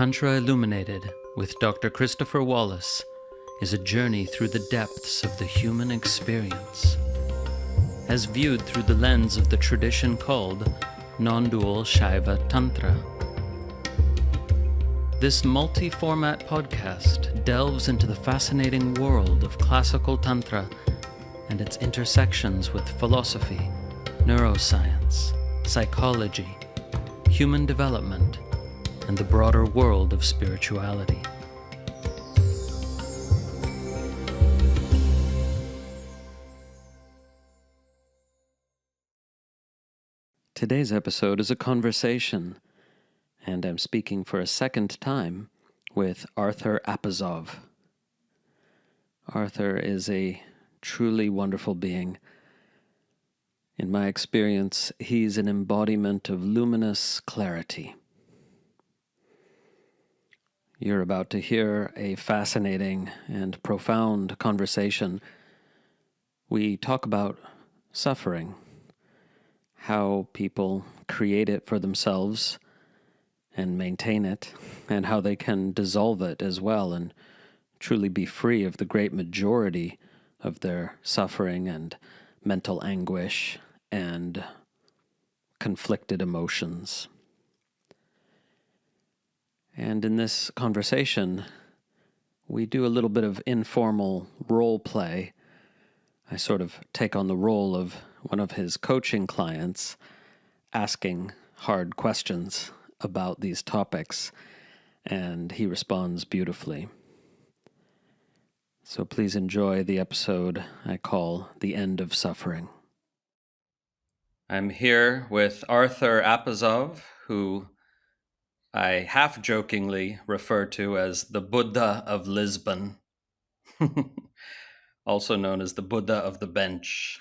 Tantra Illuminated with Dr. Christopher Wallace is a journey through the depths of the human experience, as viewed through the lens of the tradition called non-dual Shaiva Tantra. This multi-format podcast delves into the fascinating world of classical Tantra and its intersections with philosophy, neuroscience, psychology, human development, and the broader world of spirituality. Today's episode is a conversation, and I'm speaking for a second time with Artur Appazov. Artur is a truly wonderful being. In my experience, he's an embodiment of luminous clarity. You're about to hear a fascinating and profound conversation. We talk about suffering, how people create it for themselves and maintain it, and how they can dissolve it as well and truly be free of the great majority of their suffering and mental anguish and conflicted emotions. And in this conversation, we do a little bit of informal role play. I sort of take on the role of one of his coaching clients, asking hard questions about these topics, and he responds beautifully. So please enjoy the episode I call The End of Suffering. I'm here with Artur Appazov, who I half-jokingly refer to as the Buddha of Lisbon, also known as the Buddha of the bench.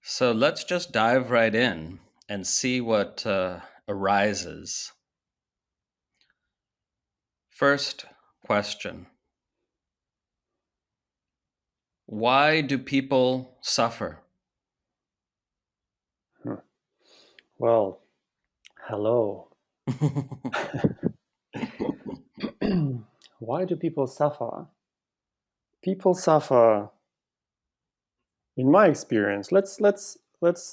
So let's just dive right in and see what arises. First question. Why do people suffer? Well, hello. Why do people suffer? People suffer, in my experience, let's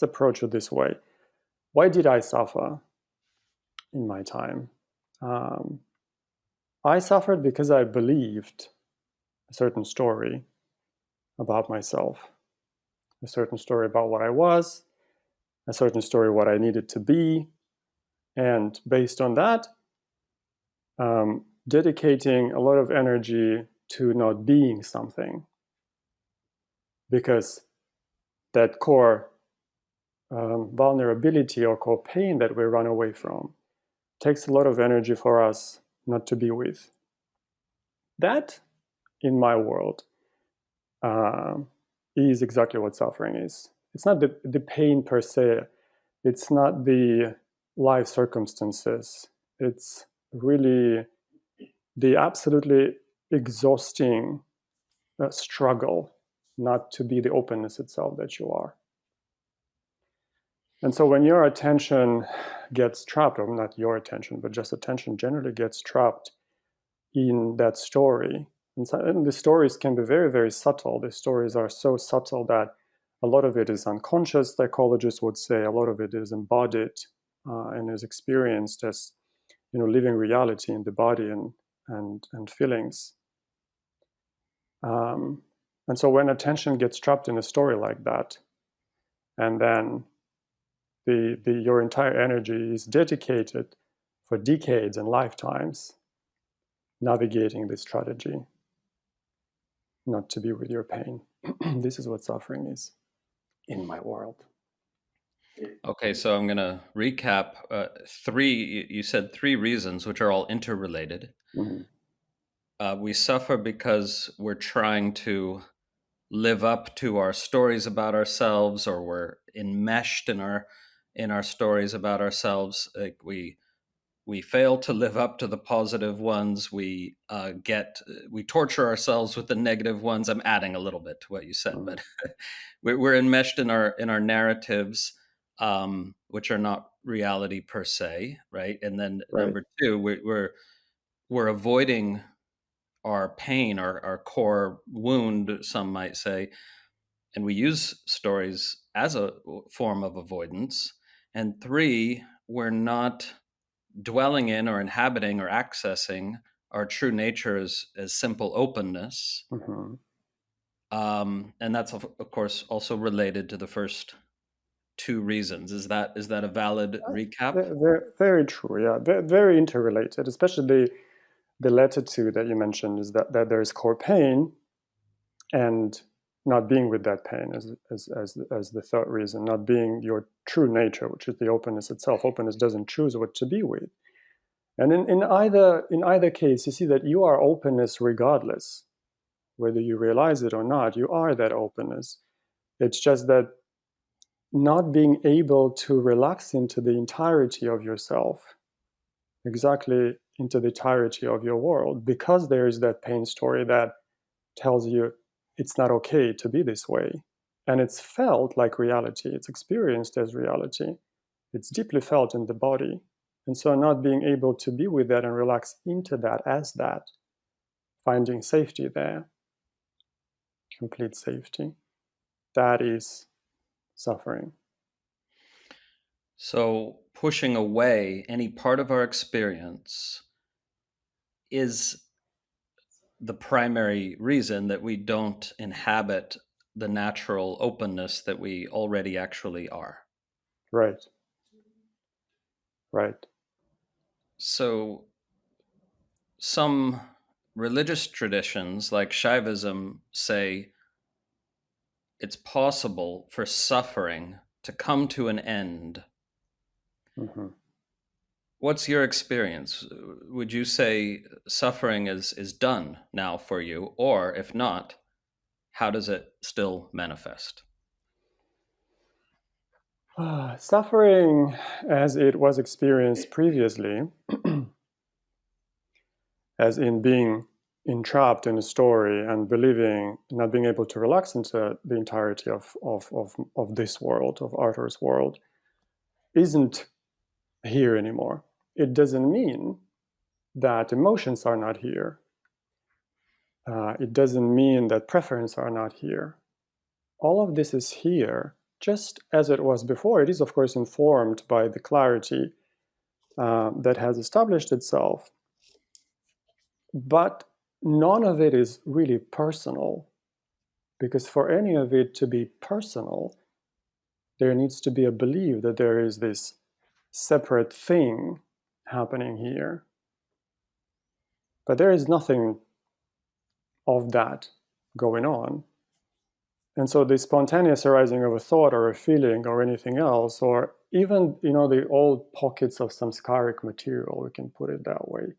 approach it this way. Why did I suffer in my time? I suffered because I believed a certain story about myself, a certain story about what I was, a certain story what I needed to be, and based on that, dedicating a lot of energy to not being something, because that core vulnerability or core pain that we run away from takes a lot of energy for us not to be with. That, in my world, is exactly what suffering is. It's not the pain per se. It's not the life circumstances. It's really the absolutely exhausting struggle not to be the openness itself that you are. And so when your attention gets trapped, or not your attention, but just attention generally gets trapped in that story, and the stories can be very, very subtle. The stories are so subtle that a lot of it is unconscious, psychologists would say. A lot of it is embodied and is experienced as, living reality in the body and feelings. And so when attention gets trapped in a story like that, and then your entire energy is dedicated for decades and lifetimes navigating this strategy, not to be with your pain. This is what suffering is in my world. Okay, so I'm going to recap you said three reasons, which are all interrelated. Mm-hmm. We suffer because we're trying to live up to our stories about ourselves, or we're enmeshed in our stories about ourselves. Like we fail to live up to the positive ones. We torture ourselves with the negative ones. I'm adding a little bit to what you said, but we're enmeshed in our narratives. which are not reality per se, right? And then Right. number two, we're avoiding our pain, our core wound, some might say, and we use stories as a form of avoidance. And three, we're not dwelling in or inhabiting or accessing our true nature as simple openness. Hmm. And that's of course also related to the first two reasons. Is that a valid recap? Very, very true. Yeah, very interrelated. Especially the latter two that you mentioned is that there is core pain and not being with that pain as the third reason, not being your true nature, which is the openness itself. Openness doesn't choose what to be with. And in either case, you see that you are openness regardless, whether you realize it or not. You are that openness. It's just that not being able to relax into the entirety of yourself, exactly into the entirety of your world, because there is that pain story that tells you it's not okay to be this way. And it's felt like reality, it's experienced as reality, it's deeply felt in the body. And so, not being able to be with that and relax into that as that, finding safety there, complete safety, that is suffering. So pushing away any part of our experience is the primary reason that we don't inhabit the natural openness that we already actually are. Right, right. So some religious traditions like Shaivism say it's possible for suffering to come to an end. Hmm. What's your experience? Would you say suffering is done now for you? Or if not, how does it still manifest? Suffering as it was experienced previously, as in being entrapped in a story and believing, not being able to relax into the entirety of this world, of Arthur's world, isn't here anymore. It doesn't mean that emotions are not here. It doesn't mean that preferences are not here. All of this is here just as it was before. It is, of course, informed by the clarity that has established itself, but none of it is really personal, because for any of it to be personal, there needs to be a belief that there is this separate thing happening here. But there is nothing of that going on. And so the spontaneous arising of a thought or a feeling or anything else, or even, the old pockets of samskaric material, we can put it that way,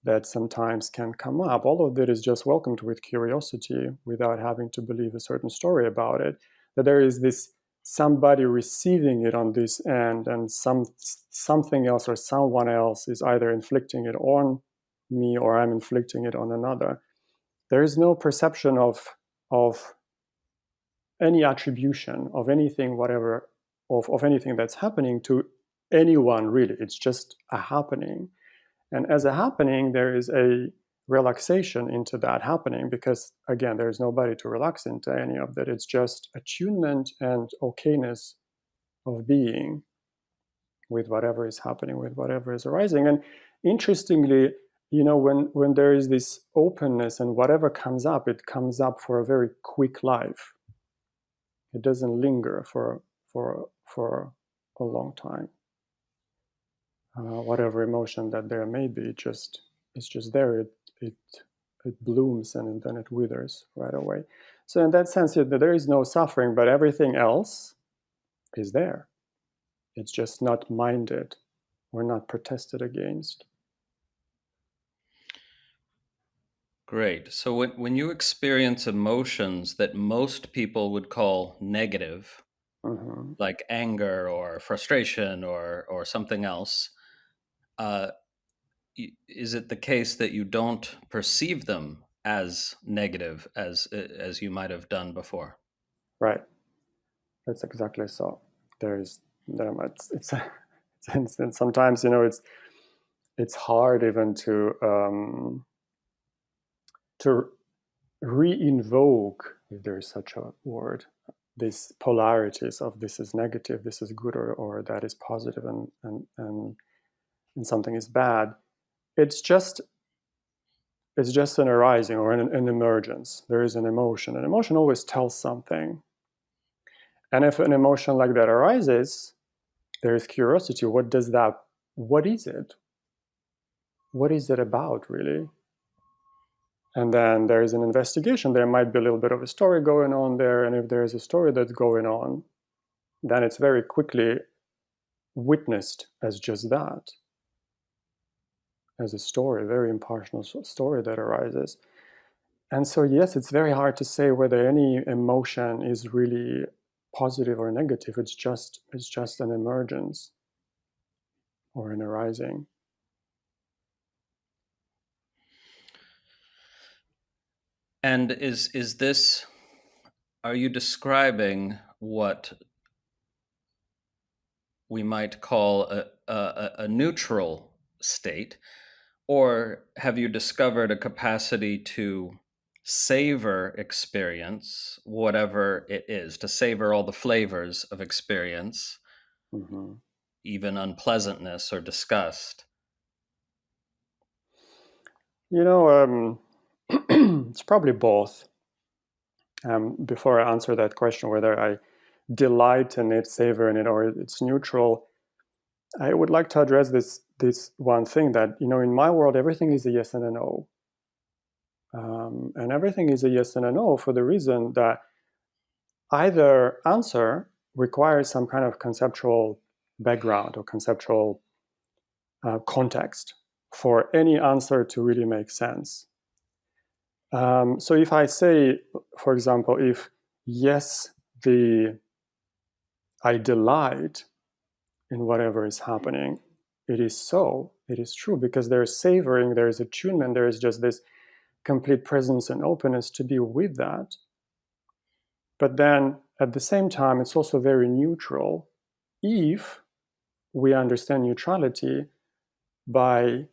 that sometimes can come up. All of that is just welcomed with curiosity without having to believe a certain story about it. That there is this somebody receiving it on this end, and something else or someone else is either inflicting it on me or I'm inflicting it on another. There is no perception of any attribution of anything, whatever, of anything that's happening to anyone, really. It's just a happening. And as a happening, there is a relaxation into that happening, because, again, there's nobody to relax into any of that. It's just attunement and okayness of being with whatever is happening, with whatever is arising. And interestingly, when there is this openness and whatever comes up, it comes up for a very quick life. It doesn't linger for a long time. Whatever emotion that there may be, it's just there. It blooms and then it withers right away. So in that sense, there is no suffering, but everything else is there. It's just not minded or not protested against. Great. So when you experience emotions that most people would call negative, Hmm. like anger or frustration or something else, uh, is it the case that you don't perceive them as negative as you might have done before? Right. That's exactly so. There is. And sometimes, it's hard even to re-invoke, if there is such a word, these polarities of this is negative, this is good, or that is positive, and something is bad. It's just an arising or an emergence. There is an emotion. An emotion always tells something. And if an emotion like that arises, there is curiosity. What is it? What is it about, really? And then there is an investigation. There might be a little bit of a story going on there. And if there is a story that's going on, then it's very quickly witnessed as just that, as a story, a very impartial story that arises. And so, yes, it's very hard to say whether any emotion is really positive or negative. It's just an emergence or an arising. And are you describing what we might call a neutral state, or have you discovered a capacity to savor experience, whatever it is, to savor all the flavors of experience, Mm-hmm. even unpleasantness or disgust? It's probably both. Before I answer that question, whether I delight in it, savor in it, or it's neutral, I would like to address this one thing that, in my world, everything is a yes and a no. And everything is a yes and a no for the reason that either answer requires some kind of conceptual background or conceptual context for any answer to really make sense. So if I say, for example, if yes, I delight in whatever is happening, it is so, it is true, because there is savoring, there is attunement, there is just this complete presence and openness to be with that. But then at the same time, it's also very neutral if we understand neutrality by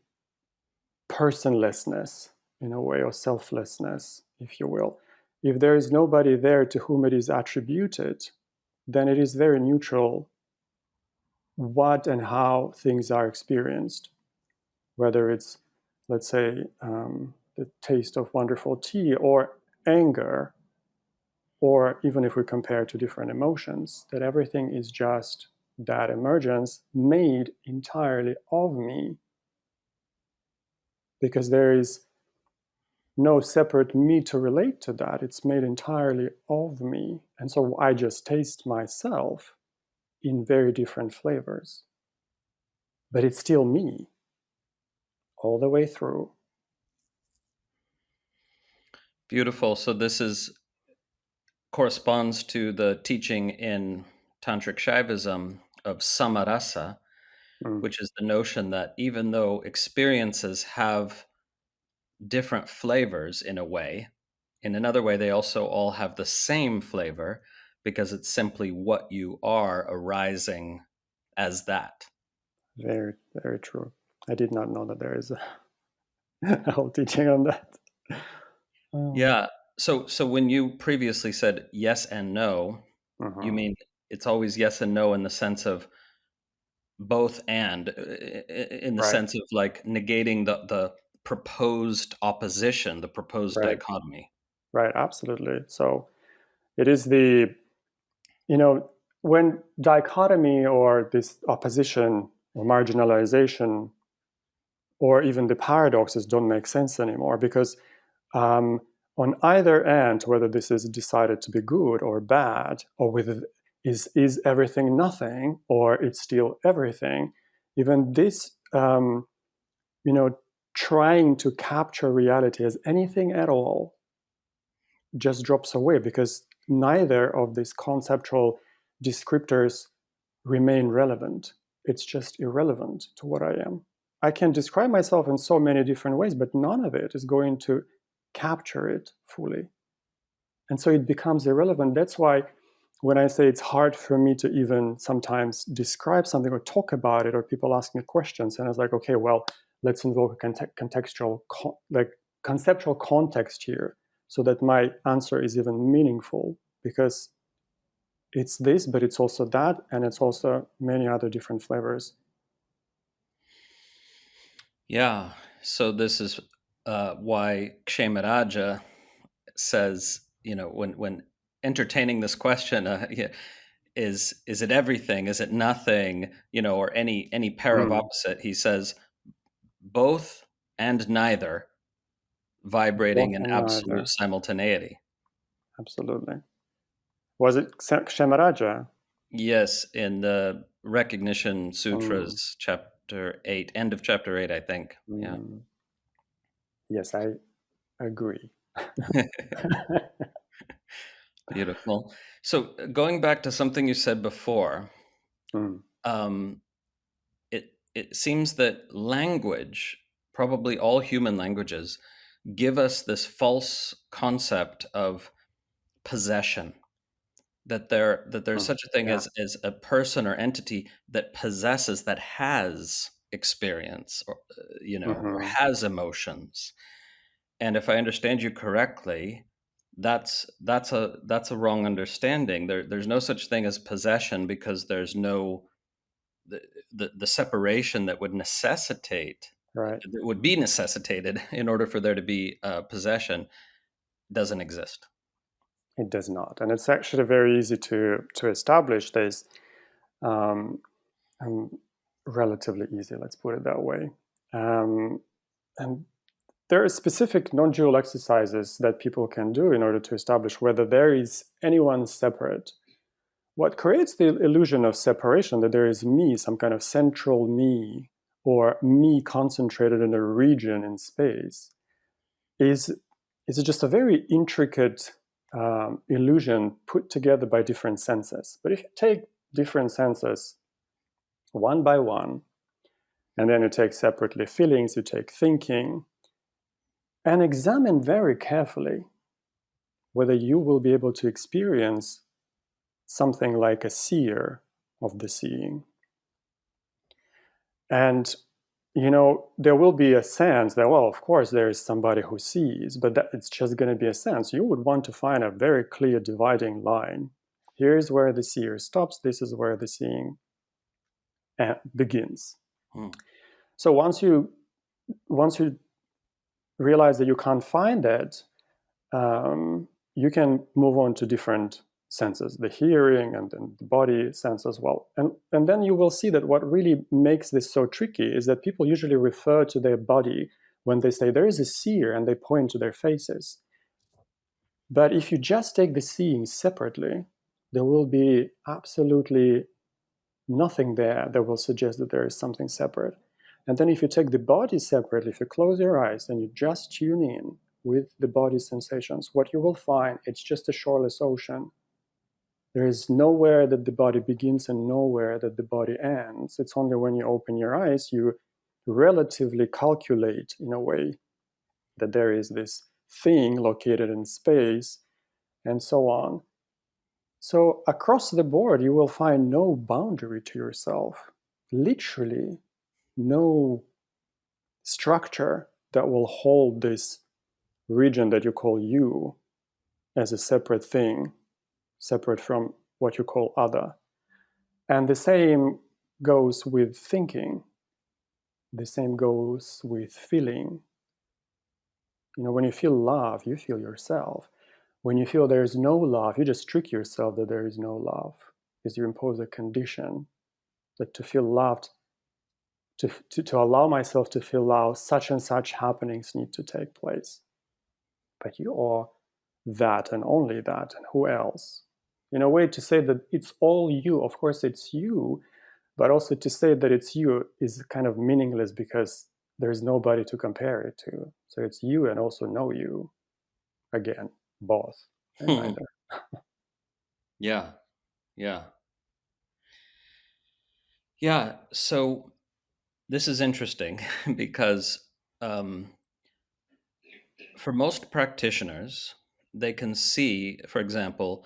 personlessness, in a way, or selflessness, if you will. If there is nobody there to whom it is attributed, then it is very neutral what and how things are experienced. Whether it's, let's say, the taste of wonderful tea, or anger, or even if we compare to different emotions, that everything is just that emergence made entirely of me, because there is no separate me to relate to that. It's made entirely of me. And so I just taste myself in very different flavors. But it's still me all the way through. Beautiful. So corresponds to the teaching in Tantric Shaivism of samarasa, Mm, which is the notion that even though experiences have different flavors in a way, in another way, they also all have the same flavor because it's simply what you are arising as that. very, very true. I did not know that there is a whole teaching on that. Yeah. So when you previously said yes and no, you Mhm. mean it's always yes and no in the sense of both and, in the Right, sense of like negating the proposed opposition, the proposed right, dichotomy. right, absolutely. So it is when dichotomy or this opposition or marginalization or even the paradoxes don't make sense anymore, because um, on either end, whether this is decided to be good or bad, or whether is everything nothing or it's still everything, even this, trying to capture reality as anything at all just drops away, because neither of these conceptual descriptors remain relevant. It's just irrelevant to what I am. I can describe myself in so many different ways, but none of it is going to capture it fully. And so it becomes irrelevant. That's why when I say it's hard for me to even sometimes describe something or talk about it, or people ask me questions, and I was like, okay, well, let's invoke a contextual, like conceptual context here, so that my answer is even meaningful, because it's this, but it's also that, and it's also many other different flavors. Yeah. So this is why Kshemaraja says, when entertaining this question, yeah, is it everything? Is it nothing? Or any pair of Mm, opposite? He says both and neither, vibrating both in and absolute neither, simultaneity. absolutely. Was it Kshemaraja? Yes, in the Recognition Mm, Sutras, chapter 8, end of chapter 8, I think. Yeah. mm, yes, I agree. Beautiful. So going back to something you said before, Mm, um, it seems that language, probably all human languages, give us this false concept of possession. That there's mm, such a thing yeah, as a person or entity that possesses, that has experience, or hmm, has emotions. And if I understand you correctly, that's a wrong understanding. There's no such thing as possession, because there's no the the separation that would necessitate right. that would be necessitated in order for there to be possession doesn't exist. It does not, and it's actually very easy to establish this. Um, um, Relatively easy, let's put it that way. Um, and there are specific non-dual exercises that people can do in order to establish whether there is anyone separate. What creates the illusion of separation, that there is me, some kind of central me, or me concentrated in a region in space, is just a very intricate illusion put together by different senses. But if you take different senses one by one, and then you take separately feelings, you take thinking, and examine very carefully whether you will be able to experience something like a seer of the seeing. And there will be a sense that, well, of course, there is somebody who sees, but that it's just going to be a sense. You would want to find a very clear dividing line. Here's where the seer stops. This is where the seeing begins. Hmm. So once you realize that you can't find that, you can move on to different senses, the hearing and then the body sense as well. And then you will see that what really makes this so tricky is that people usually refer to their body when they say there is a seer, and they point to their faces. But if you just take the seeing separately, there will be absolutely nothing there that will suggest that there is something separate. And then if you take the body separately, if you close your eyes and you just tune in with the body sensations, what you will find, it's just a shoreless ocean. There is nowhere that the body begins and nowhere that the body ends. It's only when you open your eyes, you relatively calculate in a way that there is this thing located in space and so on. So across the board, you will find no boundary to yourself. Literally, no structure that will hold this region that you call you as a separate thing, separate from what you call other. And the same goes with thinking. The same goes with feeling. When you feel love, you feel yourself. When you feel there is no love, you just trick yourself that there is no love, because you impose a condition that to feel loved, to allow myself to feel love, such and such happenings need to take place. But you are that and only that, and who else? In a way, to say that it's all you, of course it's you, but also to say that it's you is kind of meaningless, because there's nobody to compare it to. So it's you and also no you. Again, both and Hmm. neither. Yeah. Yeah. Yeah. So this is interesting because um, for most practitioners, they can see, for example,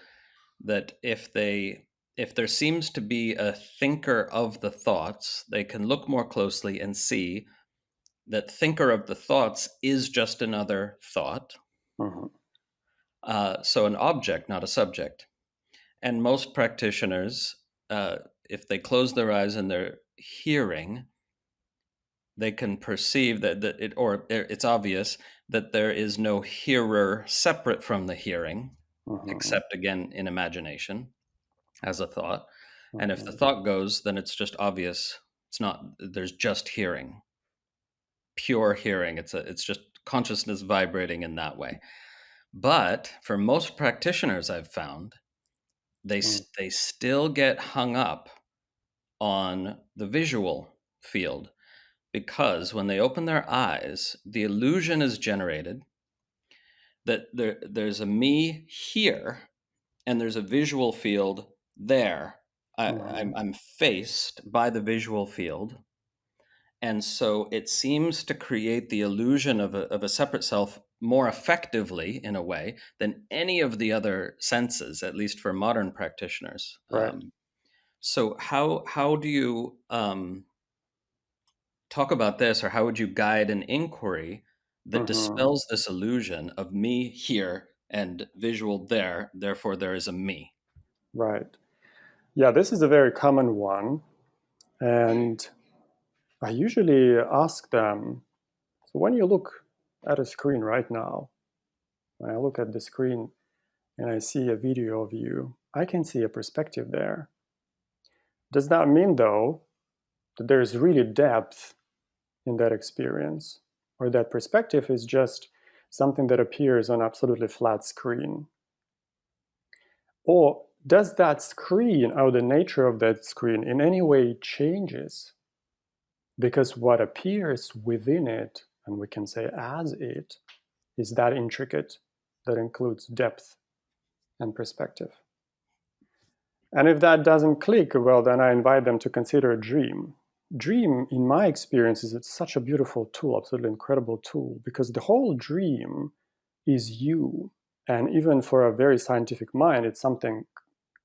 that if there seems to be a thinker of the thoughts, they can look more closely and see that thinker of the thoughts is just another thought. Mm-hmm. So an object, not a subject. And most practitioners, if they close their eyes and they're hearing, they can perceive or it's obvious that there is no hearer separate from the hearing, Mm-hmm. except again in imagination as a thought. And if the Mm-hmm. thought goes, then it's just obvious. It's not, there's just hearing, pure hearing. It's just consciousness vibrating in that way. But for most practitioners, I've found they still get hung up on the visual field, because when they open their eyes, the illusion is generated that there's a me here and there's a visual field there. Mm-hmm. I'm faced by the visual field. And so it seems to create the illusion of a separate self more effectively, in a way, than any of the other senses, at least for modern practitioners. Right. So how do you talk about this, or how would you guide an inquiry that Mm-hmm. dispels this illusion of me here and visual there, therefore there is a me? Right. Yeah, this is a very common one. And I usually ask them, so when you look at a screen right now, when I look at the screen and I see a video of you, I can see a perspective there. Does that mean, though, that there's really depth in that experience? Or that perspective is just something that appears on absolutely flat screen? Or does that screen, or the nature of that screen, in any way changes? Because what appears within it, and we can say as it, is that intricate, that includes depth and perspective. And if that doesn't click, well, then I invite them to consider a dream. Dream, in my experience, is such a beautiful tool, absolutely incredible tool, because the whole dream is you. And even for a very scientific mind, it's something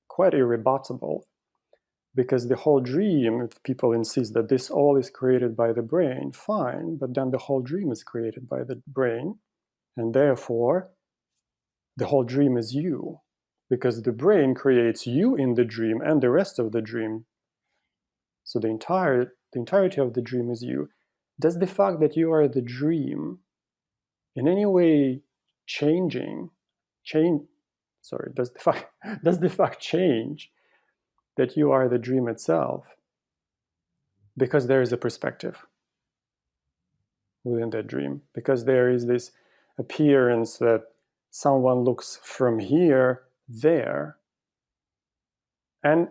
quite irrebuttable, because the whole dream, if people insist that this all is created by the brain, fine, but then the whole dream is created by the brain, and therefore the whole dream is you, because the brain creates you in the dream and the rest of the dream. So the entirety of the dream is you. Does the fact that you are the dream in any way changing change sorry does the fact change that you are the dream itself? Because there is a perspective within that dream, because there is this appearance that someone looks from here there. And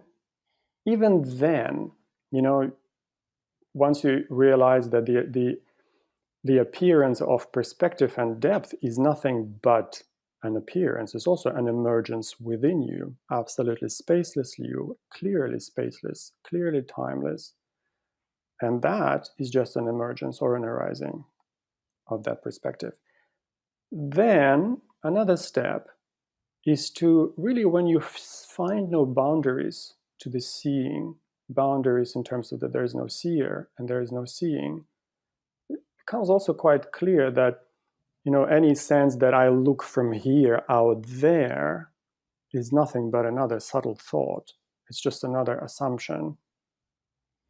even then, you know, once you realize that the appearance of perspective and depth is nothing but an appearance, it's also an emergence within you, absolutely spaceless you, clearly spaceless, clearly timeless. And that is just an emergence or an arising of that perspective. Then another step is to really, when you find no boundaries to the seeing, boundaries in terms of that there is no seer and there is no seeing, it becomes also quite clear that, you know, any sense that I look from here out there is nothing but another subtle thought. It's just another assumption.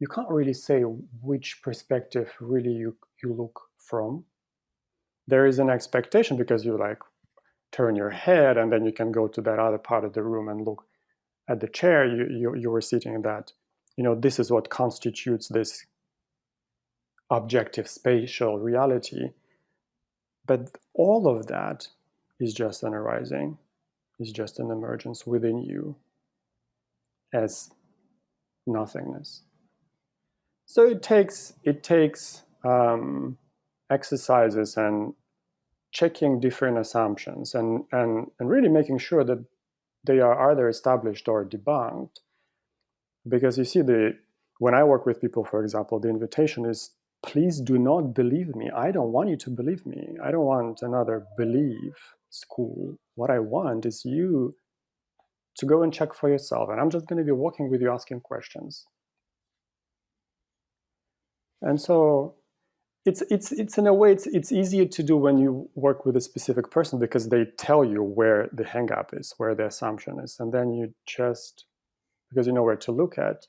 You can't really say which perspective really you look from. There is an expectation, because you like turn your head and then you can go to that other part of the room and look at the chair you were sitting in, that, you know, this is what constitutes this objective spatial reality. But all of that is just an arising, is just an emergence within you as nothingness. So it takes exercises and checking different assumptions, and really making sure that they are either established or debunked. Because you see, when I work with people, for example, the invitation is, please do not believe me. I don't want you to believe me. I don't want another belief school. What I want is you to go and check for yourself. And I'm just going to be walking with you, asking questions. And so it's in a way, it's easier to do when you work with a specific person, because they tell you where the hang up is, where the assumption is. And then you just, because you know where to look at,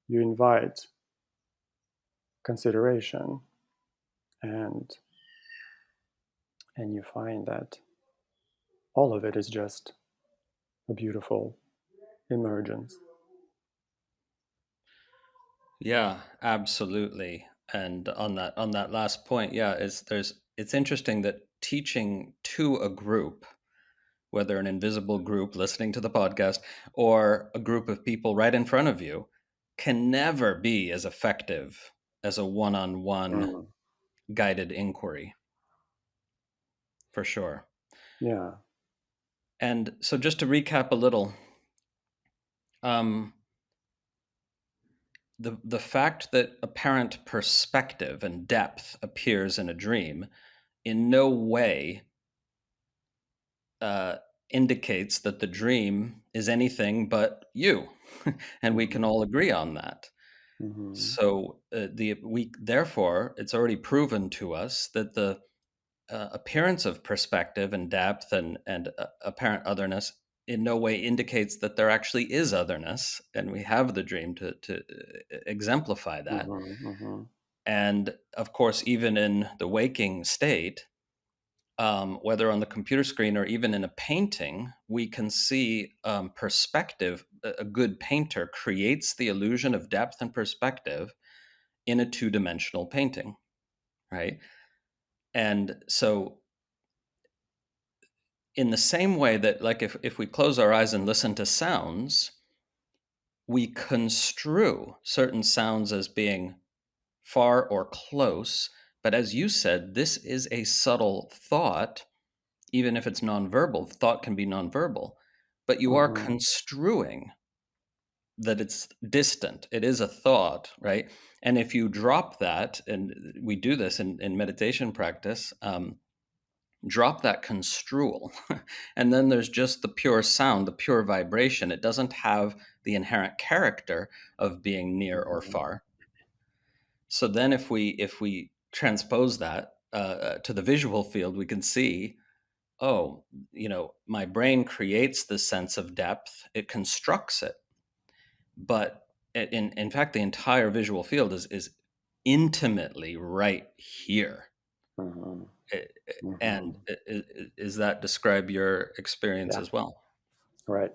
you invite consideration, and you find that all of it is just a beautiful emergence. Yeah, absolutely. And on that last point, yeah, it's interesting that teaching to a group, whether an invisible group listening to the podcast or a group of people right in front of you, can never be as effective as a one-on-one Mm. guided inquiry, for sure. Yeah. And so just to recap a little, um, the fact that apparent perspective and depth appears in a dream in no way uh, indicates that the dream is anything but you, and we can Mm-hmm. all agree on that. Mm-hmm. So we therefore it's already proven to us that the appearance of perspective and depth and apparent otherness in no way indicates that there actually is otherness, and we have the dream to exemplify that. Mm-hmm. Mm-hmm. And of course, even in the waking state, whether on the computer screen or even in a painting, we can see perspective. A good painter creates the illusion of depth and perspective in a two-dimensional painting, right? And so in the same way that, like, if we close our eyes and listen to sounds, we construe certain sounds as being far or close. But as you said, this is a subtle thought. Even if it's nonverbal, thought can be nonverbal, but you are Mm-hmm. construing that it's distant. It is a thought, right? And if you drop that, and we do this in meditation practice, drop that construal, and then there's just the pure sound, the pure vibration. It doesn't have the inherent character of being near or Mm-hmm. far. So then, if we transpose that to the visual field, we can see, oh, my brain creates this sense of depth, it constructs it, but in fact the entire visual field is intimately right here. Mm-hmm. And Mm-hmm. is that describe your experience Yeah. as well? Right.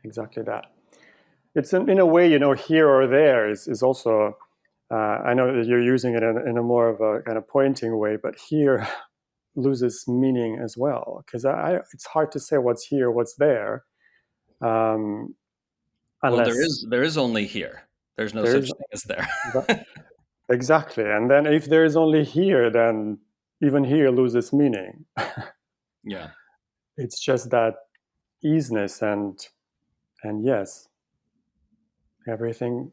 Exactly that. It's in a way, here or there is also, I know that you're using it in a more of a kind of pointing way, but here loses meaning as well, because it's hard to say what's here, what's there, um, Well, there unless is there is only here. There's no there such is. thing as there. Exactly. And then if there is only here, then even here loses meaning. Yeah. It's just that easiness, and yes, everything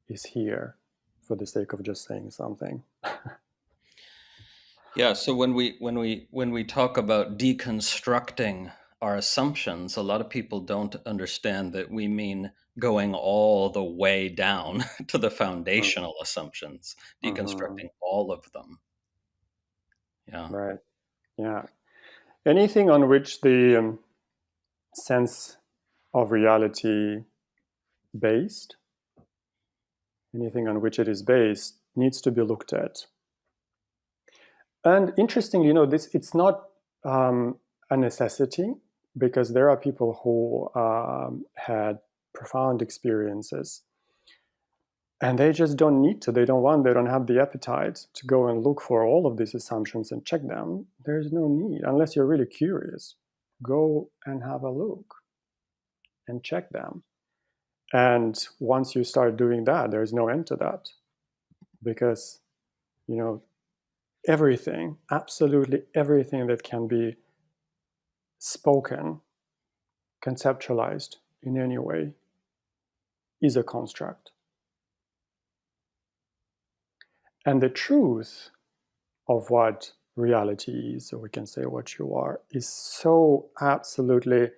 is here for the sake of just saying something. Yeah, so when we talk about deconstructing our assumptions, a lot of people don't understand that we mean going all the way down to the foundational assumptions, Mm-hmm. deconstructing all of them. Yeah. Right. Yeah. Anything on which the sense of reality based, anything on which it is based, needs to be looked at. And interestingly, this it's not a necessity, because there are people who had profound experiences, and they just don't need to. They don't want. They don't have the appetite to go and look for all of these assumptions and check them. There's no need, unless you're really curious. Go and have a look and check them. And once you start doing that, there's no end to that, because you know everything, absolutely everything that can be spoken, conceptualized in any way, is a construct. And the truth of what reality is, or we can say what you are, is so absolutely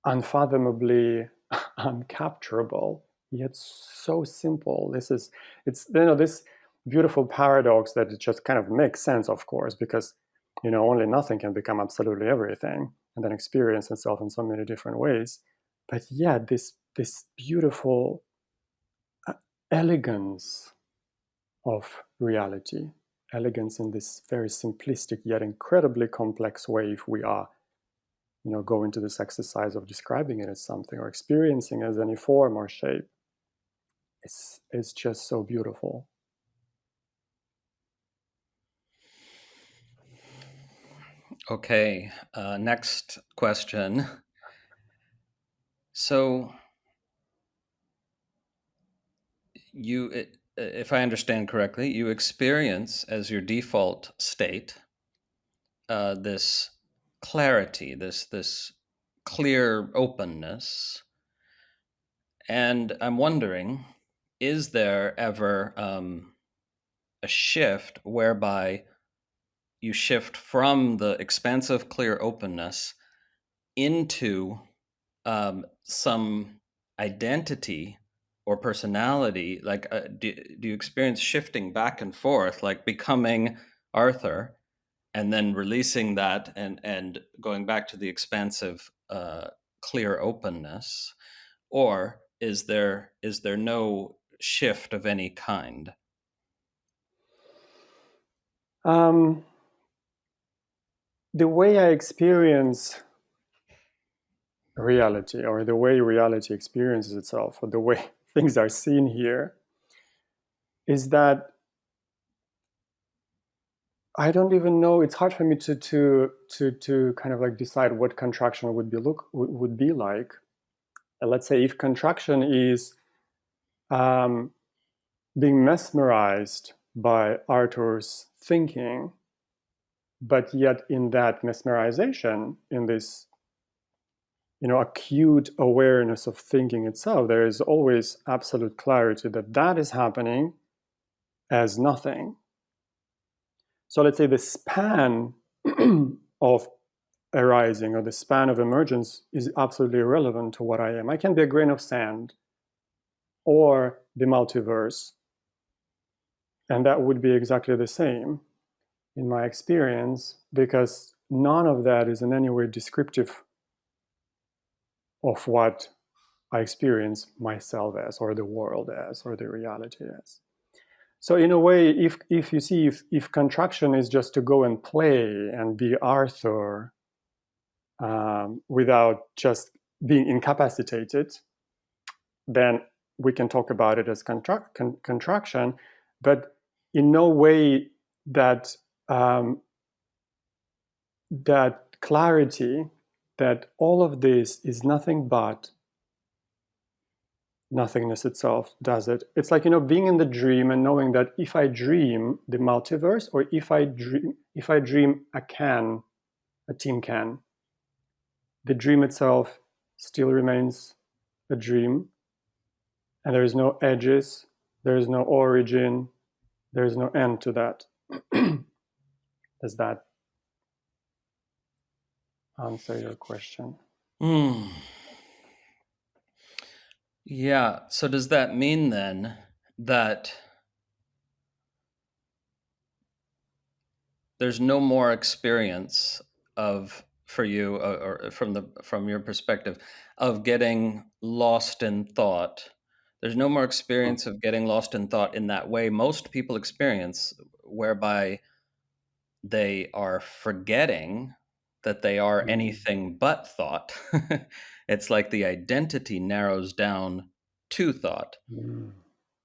unfathomably uncapturable, yet so simple. It's this beautiful paradox that it just kind of makes sense, of course, because only nothing can become absolutely everything, and then experience itself in so many different ways. But yet this beautiful elegance of reality, elegance in this very simplistic yet incredibly complex way, if we are go into this exercise of describing it as something or experiencing as any form or shape. It's just so beautiful. Okay, next question. So if I understand correctly, you experience as your default state this clarity, this clear openness, and I'm wondering, is there ever a shift whereby you shift from the expansive, clear openness into some identity or personality? Like, do you experience shifting back and forth, like becoming Arthur and then releasing that and going back to the expansive, clear openness? Or is there no shift of any kind? Um, the way I experience reality, or the way reality experiences itself, or the way things are seen here, is that I don't even know. It's hard for me to kind of like decide what contraction would be like. Let's say if contraction is being mesmerized by Arthur's thinking, but yet in that mesmerization, in this acute awareness of thinking itself, there is always absolute clarity that that is happening as nothing. So let's say the span of arising or the span of emergence is absolutely irrelevant to what I am. I can be a grain of sand or the multiverse, and that would be exactly the same in my experience, because none of that is in any way descriptive of what I experience myself as, or the world as, or the reality as. So in a way, if you see, if contraction is just to go and play and be Arthur without just being incapacitated, then we can talk about it as contraction, but in no way that that clarity that all of this is nothing but nothingness itself does it. It's like being in the dream and knowing that if I dream the multiverse, or if I dream a tin can, the dream itself still remains a dream, and there is no edges, there is no origin, there is no end to that. Does that answer your question? Yeah. So does that mean then that there's no more experience of, for you, or from your perspective, of getting lost in thought? There's no more experience of getting lost in thought in that way most people experience, whereby they are forgetting that they are anything but thought. It's like the identity narrows down to thought.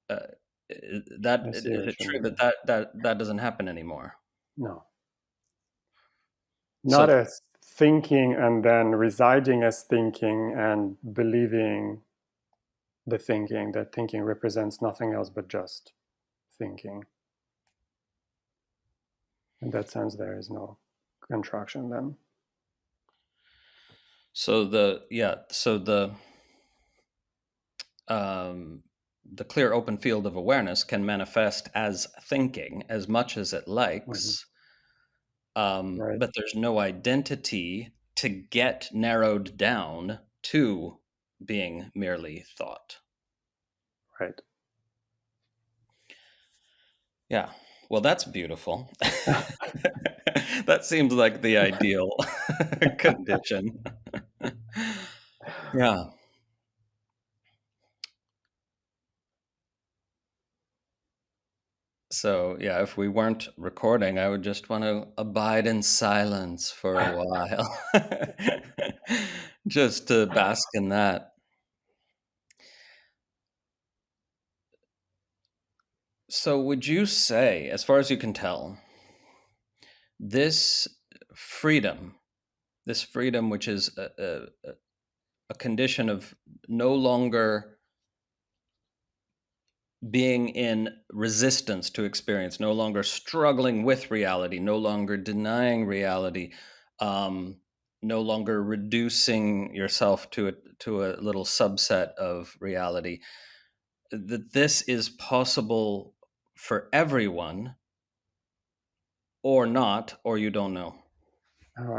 Uh, I that see is it what you true mean. that doesn't happen anymore? No, not So as thinking and then residing as thinking and believing the thinking, that thinking represents nothing else but just thinking. In that sense, there is no contraction then. so the clear open field of awareness can manifest as thinking as much as it Mhm. likes, Right. but there's no identity to get narrowed down to being merely thought. Right. Yeah. Well, that's beautiful. That seems like the ideal condition. Yeah. So, yeah, if we weren't recording, I would just want to abide in silence for a while. Just to bask in that. So, would you say, as far as you can tell, this freedom, this freedom, which is a condition of no longer being in resistance to experience, no longer struggling with reality, no longer denying reality, um, no longer reducing yourself to a little subset of reality, that this is possible for everyone or not, or you don't know.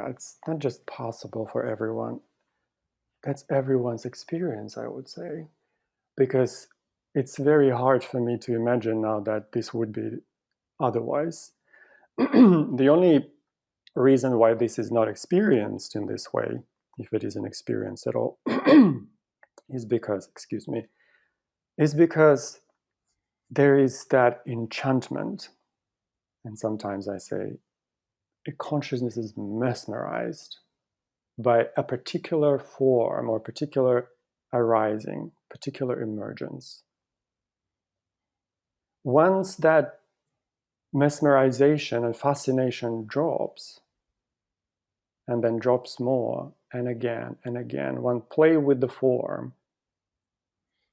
It's not just possible for everyone. That's everyone's experience, I would say, because it's very hard for me to imagine now that this would be otherwise. The only reason why this is not experienced in this way, if it is an experience at all, is because, excuse me, is because there is that enchantment. And sometimes I say, a consciousness is mesmerized by a particular form or particular arising, particular emergence. Once that mesmerization and fascination drops, and then drops more and again, one play with the form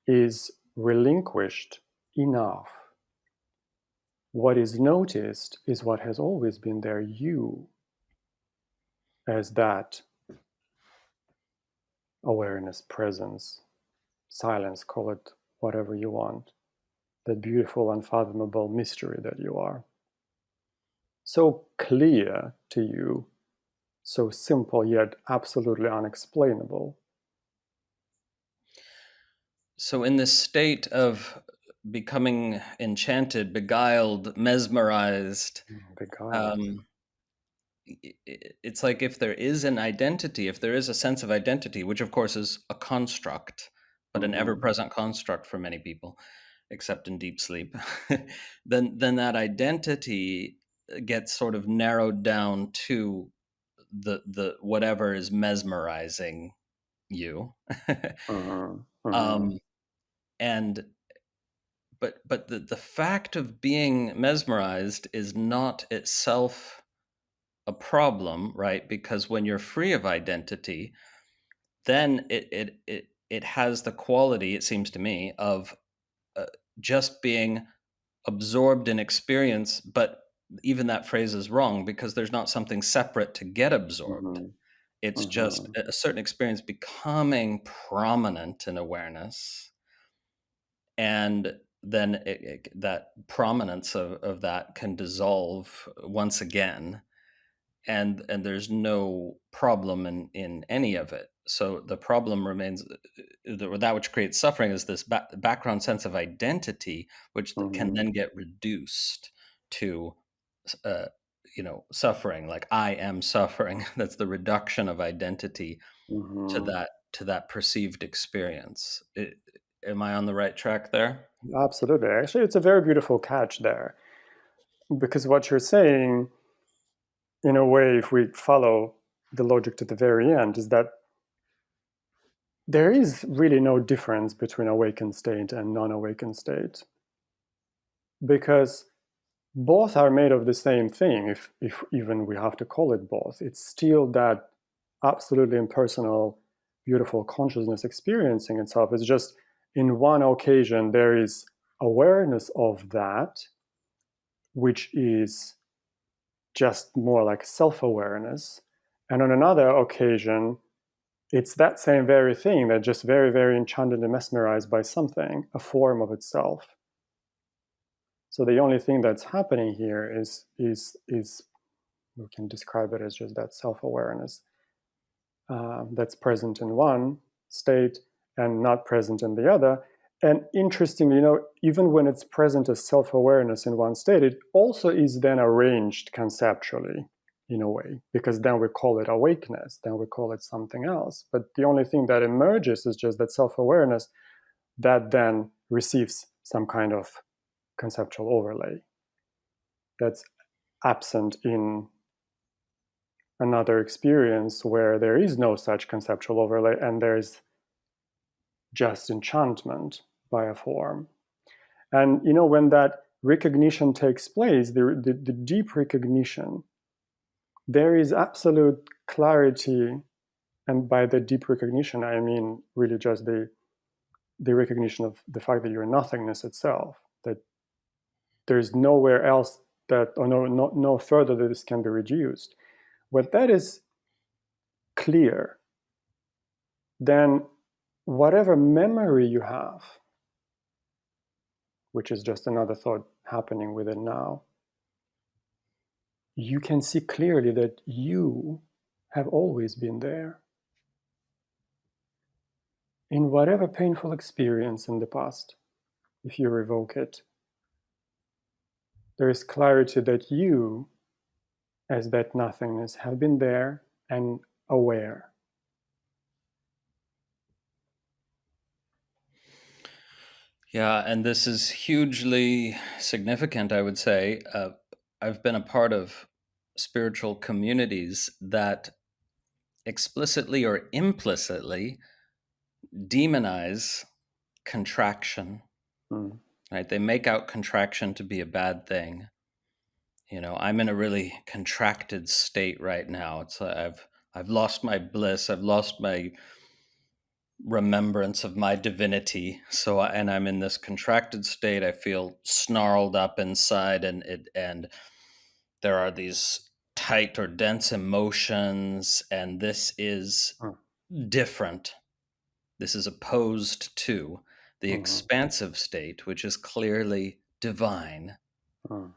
is relinquished enough. What is noticed is what has always been there, you, as that awareness, presence, silence, call it whatever you want, that beautiful, unfathomable mystery that you are. So clear to you, so simple yet absolutely unexplainable. So, in this state of becoming enchanted, beguiled, mesmerized, Beguiled. um, it's like if there is an identity, if there is a sense of identity, which of course is a construct, but an Mm-hmm. ever-present construct for many people, except in deep sleep, then that identity gets sort of narrowed down to the whatever is mesmerizing you. Mm-hmm. Mm-hmm. um, and but the fact of being mesmerized is not itself a problem, right? Because when you're free of identity, then it has the quality, it seems to me, of uh, just being absorbed in experience. But even that phrase is wrong because there's not something separate to get absorbed. Mm-hmm. It's just Mm-hmm. a certain experience becoming prominent in awareness, and then that prominence of that can dissolve once again, and there's no problem in any of it. So the problem remains, that which creates suffering is this background sense of identity, which can Mm-hmm. then get reduced to uh, suffering, like I am suffering. That's the reduction of identity Mm-hmm. to that perceived experience. Am I on the right track there? Absolutely. Actually, it's a very beautiful catch there. Because what you're saying, in a way, if we follow the logic to the very end, is that there is really no difference between awakened state and non-awakened state. Because both are made of the same thing, if even we have to call it both. It's still that absolutely impersonal, beautiful consciousness experiencing itself. It's just in one occasion there is awareness of that, which is just more like self-awareness. And on another occasion, it's that same very thing that just very, very enchanted and mesmerized by something, a form of itself. So the only thing that's happening here is we can describe it as just that self-awareness that's present in one, state and not present in the other. And interestingly, even when it's present as self-awareness in one state, it also is then arranged conceptually in a way, because then we call it awakeness, then we call it something else. But the only thing that emerges is just that self-awareness that then receives some kind of conceptual overlay that's absent in another experience where there is no such conceptual overlay and there's just enchantment by a form. And when that recognition takes place, the deep recognition, there is absolute clarity. And by the deep recognition, I mean really just the recognition of the fact that you're nothingness itself, that there's nowhere else that, or no further that this can be reduced. When that is clear, then whatever memory you have, which is just another thought happening within now, you can see clearly that you have always been there. In whatever painful experience in the past, if you revoke it, there is clarity that you, as that nothingness, have been there and aware. Yeah, and this is hugely significant, I would say. I've been a part of spiritual communities that explicitly or implicitly demonize contraction, Mm. right? They make out contraction to be a bad thing. I'm in a really contracted state right now. I've lost my bliss. I've lost my remembrance of my divinity. And I'm in this contracted state. I feel snarled up inside, and there are these tight or dense emotions, and this is Mm. different. This is opposed to the Mm-hmm. expansive state, which is clearly divine. Mm.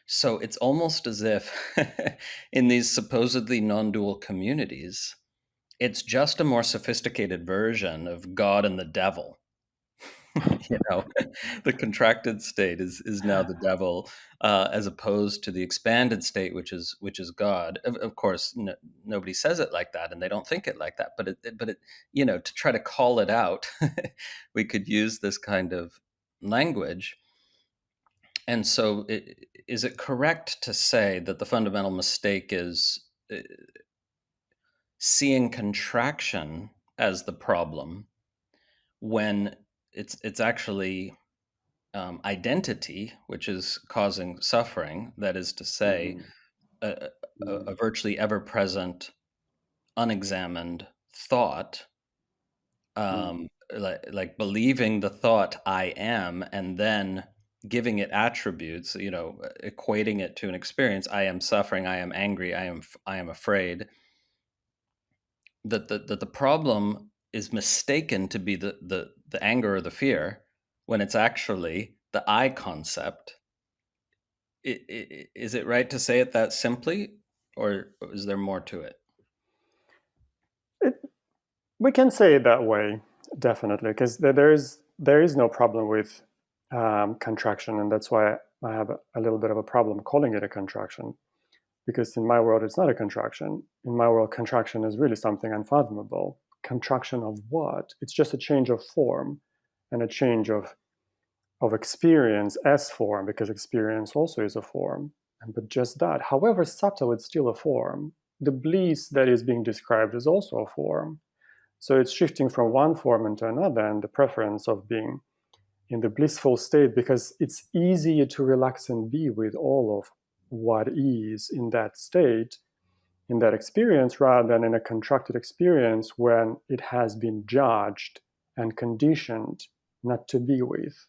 So it's almost as if in these supposedly non-dual communities, it's just a more sophisticated version of God and the devil. you know the contracted state is now the devil, as opposed to the expanded state, which is God. Of course, nobody says it like that, and they don't think it like that, but it to try to call it out, we could use this kind of language. And so, is it correct to say that the fundamental mistake is seeing contraction as the problem, when it's actually identity which is causing suffering? That is to say, Mm. a, a Mm. virtually ever-present, unexamined thought, Mm. like believing the thought "I am" and then giving it attributes, equating it to an experience. I am suffering. I am angry. I am afraid. That the problem is mistaken to be the anger or the fear, when it's actually the I concept. Is it right to say it that simply, or is there more to it? It, we can say it that way, definitely, because there is no problem with contraction, and that's why I have a little bit of a problem calling it a contraction. Because in my world, it's not a contraction. In my world, contraction is really something unfathomable. Contraction of what? It's just a change of form and a change of experience as form, because experience also is a form. But just that, however subtle, it's still a form. The bliss that is being described is also a form. So it's shifting from one form into another, and the preference of being in the blissful state, because it's easier to relax and be with all of what is in that state, in that experience, rather than in a contracted experience when it has been judged and conditioned not to be with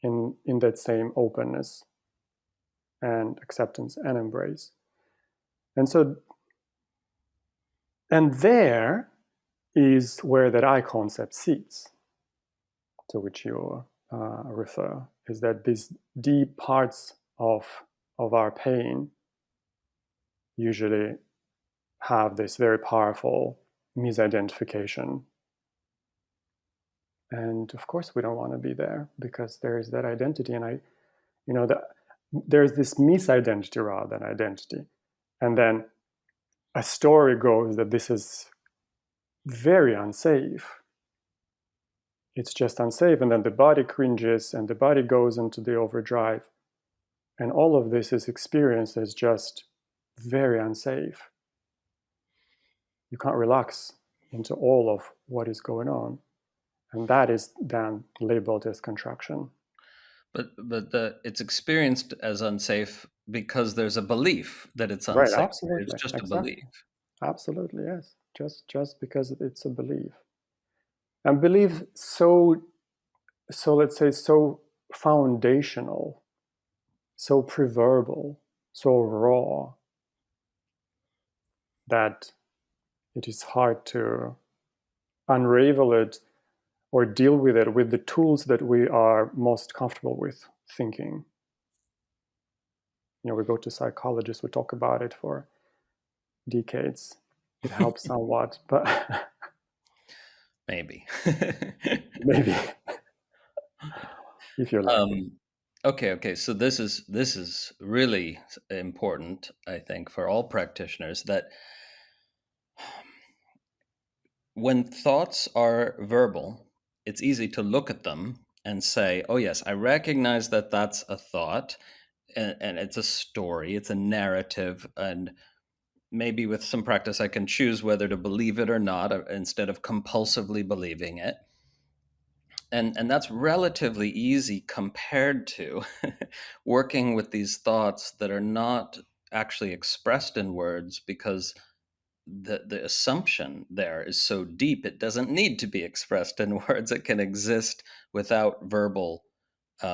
in that same openness and acceptance and embrace. And so, and there is where that I concept sits, to which you refer, is that these deep parts of our pain usually have this very powerful misidentification. And of course, we don't want to be there because there is that identity. And there's this misidentity rather than identity. And then a story goes that this is very unsafe. It's just unsafe. And then the body cringes and the body goes into the overdrive. And all of this is experienced as just very unsafe. You can't relax into all of what is going on. And that is then labeled as contraction. But it's experienced as unsafe because there's a belief that it's Right, unsafe. It's absolutely. just a Exactly. belief. Absolutely, yes. Just because it's a belief. And belief so let's say so foundational, so preverbal, so raw that it is hard to unravel it or deal with it with the tools that we are most comfortable with thinking. We go to psychologists, we talk about it for decades. It helps somewhat, but Maybe. maybe if you're lucky. Okay. So this is really important, I think, for all practitioners, that when thoughts are verbal, it's easy to look at them and say, "Oh yes, I recognize that that's a thought, and it's a story, it's a narrative, and maybe with some practice I can choose whether to believe it or not, instead of compulsively believing it." And that's relatively easy compared to working with these thoughts that are not actually expressed in words, because the assumption there is so deep, it doesn't need to be expressed in words. It can exist without verbal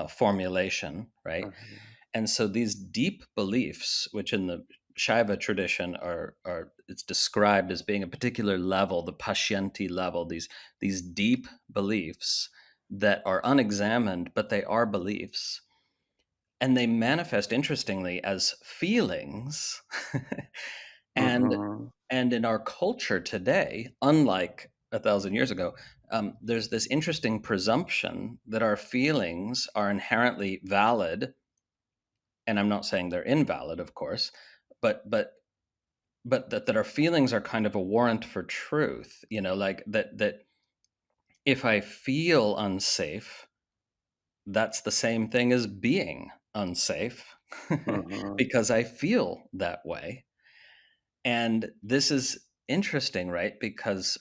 formulation, right? Mhm. And so these deep beliefs, which in the Shaiva tradition are it's described as being a particular level, the Pashyanti level, these deep beliefs that are unexamined, but they are beliefs. And they manifest interestingly as feelings. and Mhm. and in our culture today, unlike 1,000 years ago, there's this interesting presumption that our feelings are inherently valid. And I'm not saying they're invalid, of course, but that our feelings are kind of a warrant for truth. Like that if I feel unsafe, that's the same thing as being unsafe, Mhm. because I feel that way. And this is interesting, right? Because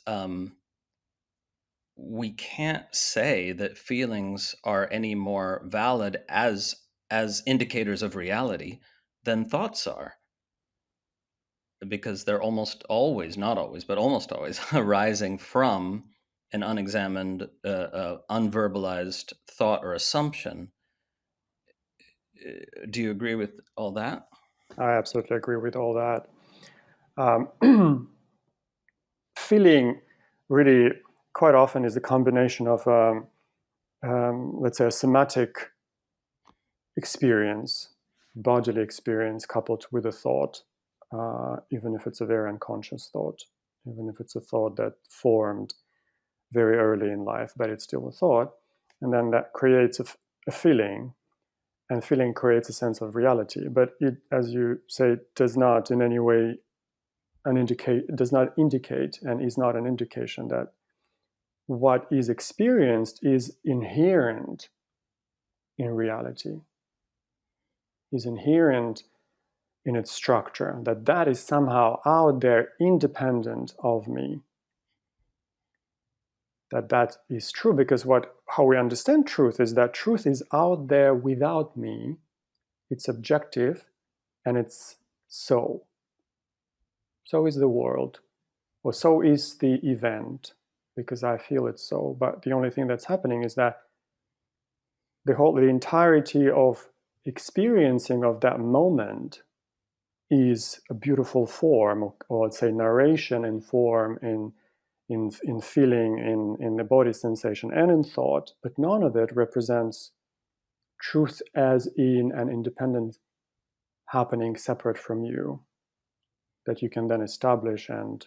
we can't say that feelings are any more valid as indicators of reality than thoughts are, because they're almost always, not always, but almost always arising from an unexamined, unverbalized thought or assumption. Do you agree with all that? I absolutely agree with all that. Feeling really quite often is a combination of, let's say, a somatic experience, bodily experience coupled with a thought, even if it's a very unconscious thought, even if it's a thought that formed very early in life, but it's still a thought. And then that creates a feeling, and feeling creates a sense of reality. But it, as you say, does not in any way does not indicate and is not an indication that what is experienced is inherent in reality, is inherent in its structure, that is somehow out there independent of me. That is true, because how we understand truth is that truth is out there without me. It's objective, and it's so. So is the world, or so is the event, because I feel it so. But the only thing that's happening is that the entirety of experiencing of that moment is a beautiful form, or let's say narration and form, in feeling, in the body sensation, and in thought, but none of it represents truth as in an independent happening separate from you that you can then establish and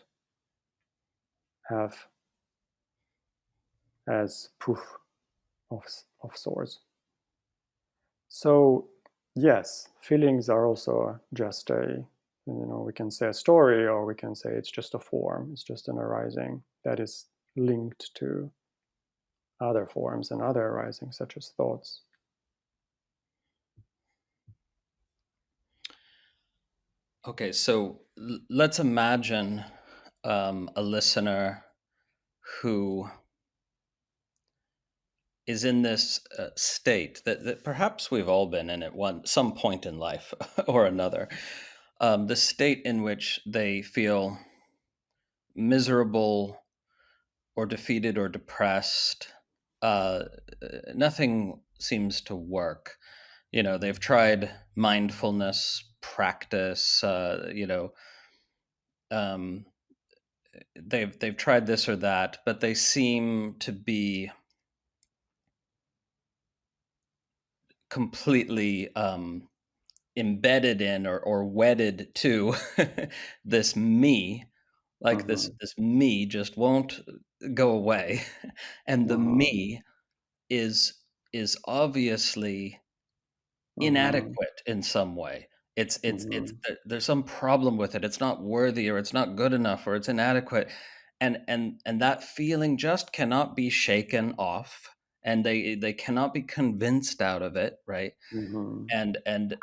have as proof of sorts. So yes, feelings are also just we can say a story, or we can say it's just a form, it's just an arising that is linked to other forms and other arisings, such as thoughts. Okay, so let's imagine a listener who is in this state that perhaps we've all been in at some point in life or another. The state in which they feel miserable or defeated or depressed. Uh, Nothing seems to work. They've tried mindfulness practice. Um, they've tried this or that, but they seem to be completely embedded in or wedded to this me. Like this Mm-hmm. this me just won't go away, and the Mm-hmm. me is obviously Mm-hmm. inadequate in some way. It's Mm-hmm. there's some problem with it. It's not worthy, or it's not good enough, or it's inadequate, and that feeling just cannot be shaken off, and they cannot be convinced out of it, right? Mm-hmm. And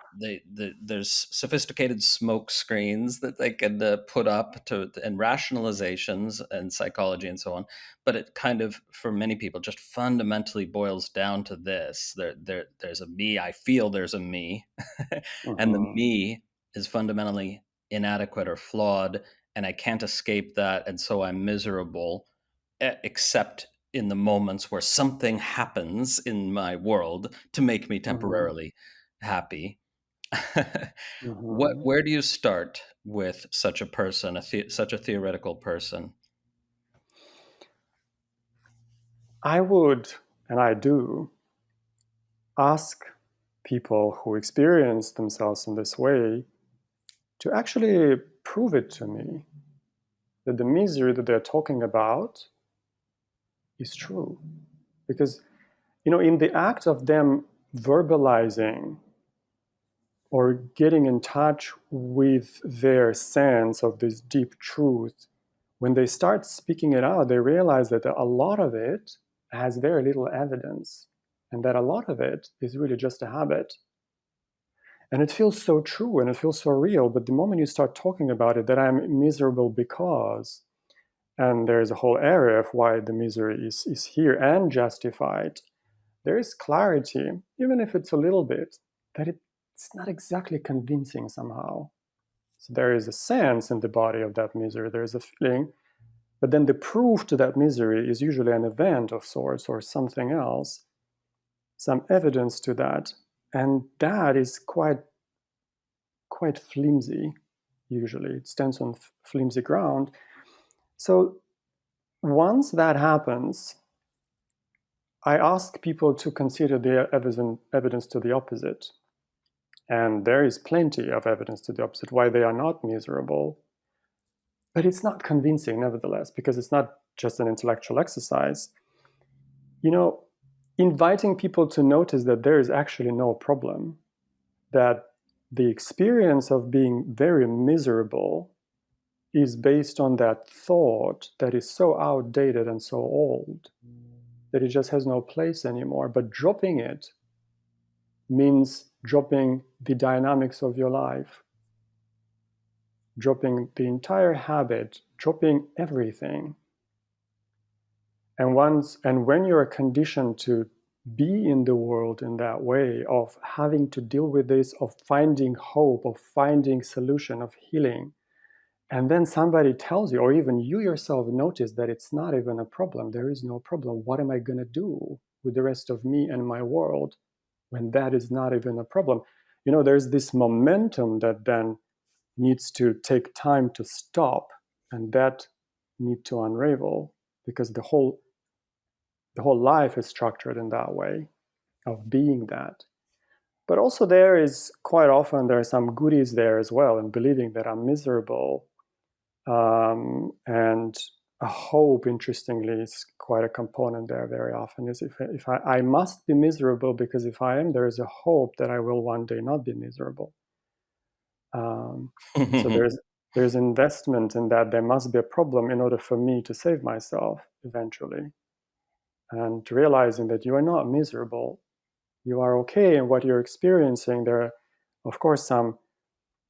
there's sophisticated smoke screens that they can put up and rationalizations and psychology and so on, but it kind of, for many people, just fundamentally boils down to this: there's a me. I feel there's a me, and the Mm-hmm. me is fundamentally inadequate or flawed, and I can't escape that, and so I'm miserable, except in the moments where something happens in my world to make me Mm-hmm. temporarily happy. Mm-hmm. Where do you start with such a person, such a theoretical person? I would, and I do, ask people who experience themselves in this way to actually prove it to me that the misery that they're talking about is true. Because, in the act of them verbalizing or getting in touch with their sense of this deep truth, when they start speaking it out, they realize that a lot of it has very little evidence, and that a lot of it is really just a habit. And it feels so true and it feels so real. But the moment you start talking about it, that I'm miserable because, and there's a whole area of why the misery is here and justified, there is clarity, even if it's a little bit, that it's not exactly convincing somehow. So there is a sense in the body of that misery, there is a feeling, but then the proof to that misery is usually an event of sorts or something else, some evidence to that. And that is quite flimsy, usually. It stands on flimsy ground. So once that happens, I ask people to consider the evidence to the opposite. And there is plenty of evidence to the opposite, why they are not miserable. But it's not convincing, nevertheless, because it's not just an intellectual exercise. You know, inviting people to notice that there is actually no problem, that the experience of being very miserable is based on that thought that is so outdated and so old that it just has no place anymore. But dropping it means dropping the dynamics of your life, dropping the entire habit, dropping everything. And when you're conditioned to be in the world in that way, of having to deal with this, of finding hope, of finding solution, of healing, and then somebody tells you, or even you yourself notice that it's not even a problem, there is no problem, what am I going to do with the rest of me and my world when that is not even a problem? There's this momentum that then needs to take time to stop, and that need to unravel, because the whole life is structured in that way of being that. But also there is quite often there are some goodies there as well, in believing that I'm miserable, and a hope, interestingly, is quite a component there very often. Is if I must be miserable, because if I am, there is a hope that I will one day not be miserable. So there's investment in that there must be a problem in order for me to save myself eventually. And realizing that you are not miserable, you are okay in what you're experiencing. There are, of course, some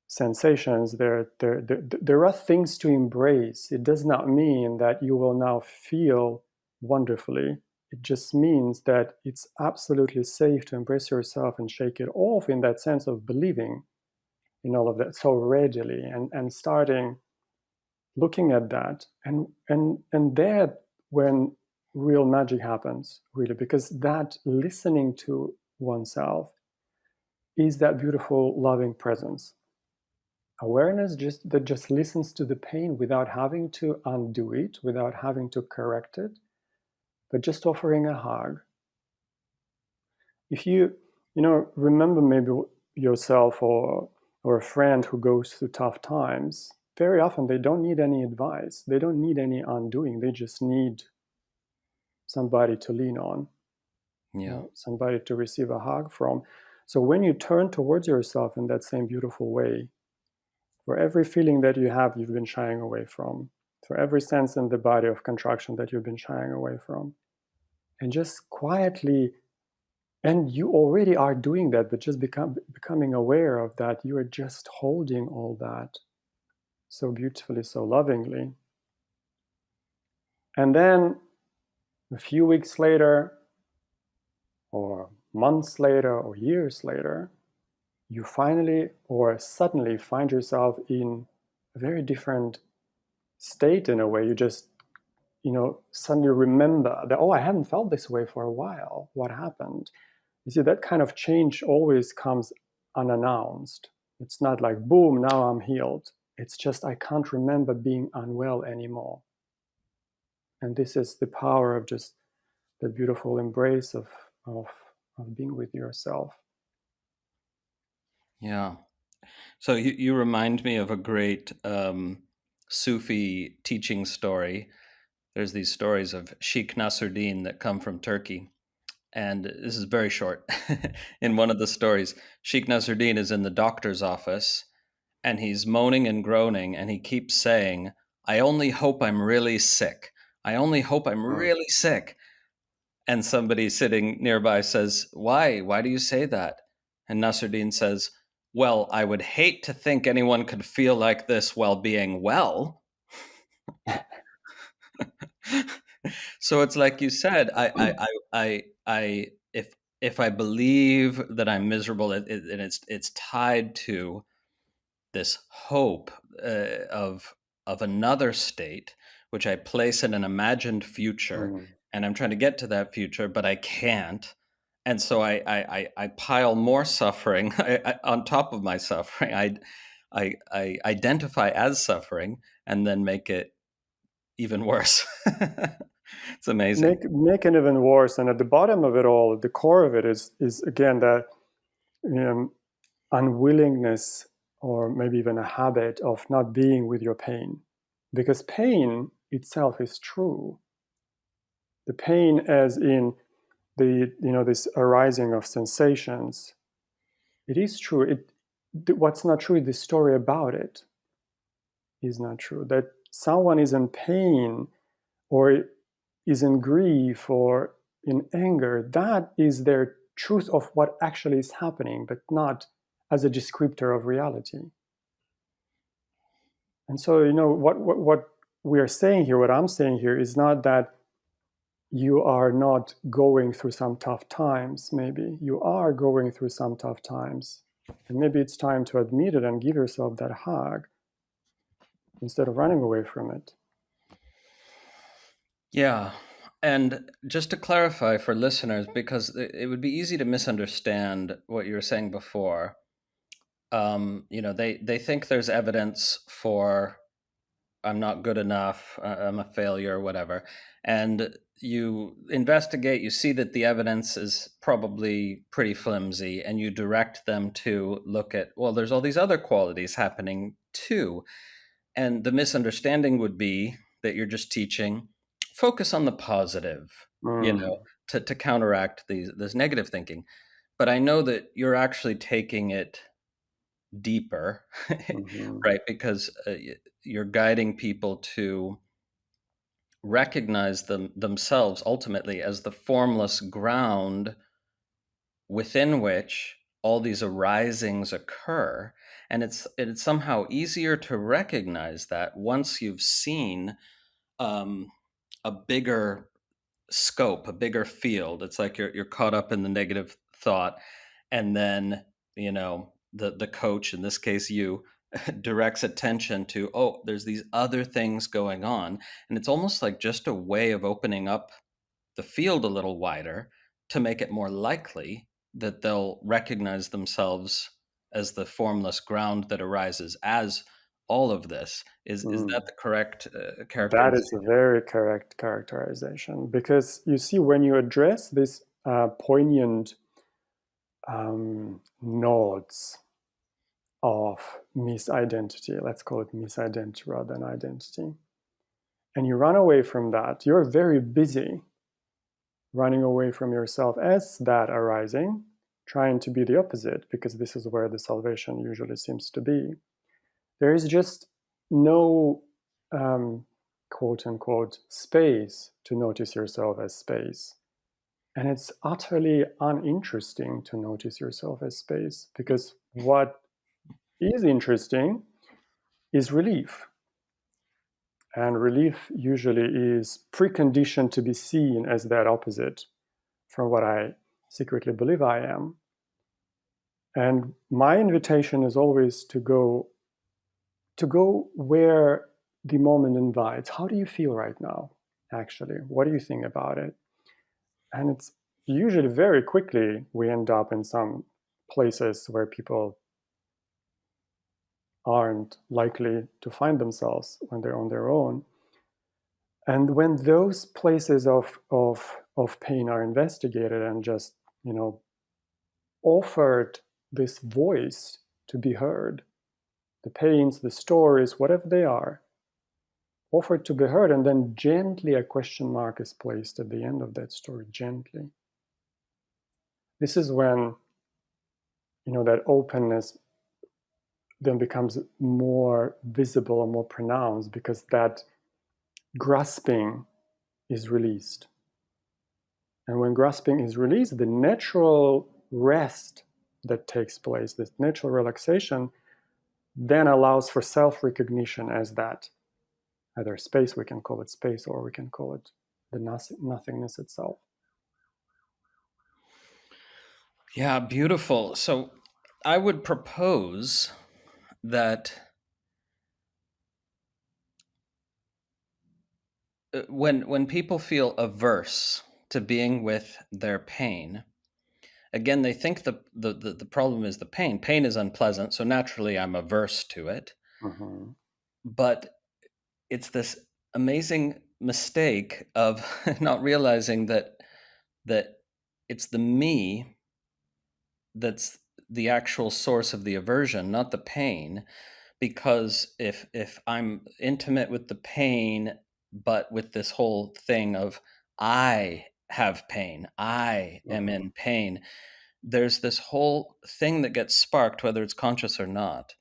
sensations. There are things to embrace. It does not mean that you will now feel wonderfully. It just means that it's absolutely safe to embrace yourself and shake it off, in that sense of believing in all of that so readily, and starting looking at that, and that when real magic happens, really, because that listening to oneself is that beautiful loving presence, awareness that just listens to the pain without having to undo it, without having to correct it, but just offering a hug. If you remember maybe yourself, or a friend who goes through tough times, very often they don't need any advice, they don't need any undoing, they just need somebody to lean on, Yeah. somebody to receive a hug from. So when you turn towards yourself in that same beautiful way, for every feeling that you've been shying away from, for every sense in the body of contraction that you've been shying away from, and just quietly, and you already are doing that, but just becoming aware of that, you are just holding all that so beautifully, so lovingly. And then a few weeks later, or months later, or years later, you finally or suddenly find yourself in a very different state. In a way, you just suddenly remember that, oh, I haven't felt this way for a while. What happened? You see, that kind of change always comes unannounced. It's not like, boom, now I'm healed. It's just, I can't remember being unwell anymore. And this is the power of just the beautiful embrace of being with yourself. Yeah. So you remind me of a great Sufi teaching story. There's these stories of Sheikh Nasruddin that come from Turkey. And this is very short. In one of the stories, Sheikh Nasruddin is in the doctor's office and he's moaning and groaning and he keeps saying, I only hope I'm really sick. I only hope I'm Mm. really sick. And somebody sitting nearby says, Why? Why do you say that? And Nasruddin says, Well, I would hate to think anyone could feel like this while being well. So it's like you said, if I believe that I'm miserable, and it's tied to this hope of another state, which I place in an imagined future, Mm. and I'm trying to get to that future, but I can't, and so I pile more suffering on top of my suffering. I identify as suffering, and then make it even worse. It's amazing. Make it even worse. And at the bottom of it all, at the core of it is again that unwillingness, or maybe even a habit of not being with your pain, because pain itself is true. The pain, as in this arising of sensations, it is true. What's not true is the story about it is not true. That someone is in pain, or is in grief, or in anger, that is their truth of what actually is happening, but not as a descriptor of reality. And so, what we are saying here, what I'm saying here, is not that you are not going through some tough times. Maybe you are going through some tough times, and maybe it's time to admit it and give yourself that hug instead of running away from it. Yeah. And just to clarify for listeners, because it would be easy to misunderstand what you were saying before. They think there's evidence for I'm not good enough, I'm a failure, whatever. And you investigate, you see that the evidence is probably pretty flimsy, and you direct them to look at, well, there's all these other qualities happening too. And the misunderstanding would be that you're just teaching, focus on the positive, Mm. to counteract this negative thinking. But I know that you're actually taking it deeper, Hmm. right? Because you're guiding people to recognize themselves ultimately as the formless ground within which all these arisings occur. And it's somehow easier to recognize that once you've seen um, a bigger scope, a bigger field. It's like you're caught up in the negative thought, and then the coach, in this case you, directs attention to, oh, there's these other things going on, and it's almost like just a way of opening up the field a little wider to make it more likely that they'll recognize themselves as the formless ground that arises as all of this. Is that Mm. the correct That is characterization? a very correct characterization, because you see, when you address this poignant nodes of misidentity, let's call it misidentity rather than identity, and you run away from that, you're very busy running away from yourself as that arising, trying to be the opposite, because this is where the salvation usually seems to be. There is just no quote unquote space to notice yourself as space. And it's utterly uninteresting to notice yourself as space, because what is interesting is relief. And relief usually is preconditioned to be seen as that opposite from what I secretly believe I am. And my invitation is always to go where the moment invites. How do you feel right now, actually? What do you think about it? And it's usually very quickly we end up in some places where people aren't likely to find themselves when they're on their own. And when those places of pain are investigated and just, offered this voice to be heard, the pains, the stories, whatever they are, offered to be heard, and then gently a question mark is placed at the end of that story, gently. This is when, that openness then becomes more visible or more pronounced, because that grasping is released. And when grasping is released, the natural rest that takes place, this natural relaxation, then allows for self-recognition as that either space, we can call it space, or we can call it the nothingness itself. Yeah, beautiful. So I would propose that when people feel averse to being with their pain, again, they think the problem is the pain. Pain is unpleasant, so naturally I'm averse to it. Mhm. But it's this amazing mistake of not realizing that it's the me that's the actual source of the aversion, not the pain. Because if I'm intimate with the pain, but with this whole thing of I have pain, I am Mhm. in pain, there's this whole thing that gets sparked, whether it's conscious or not.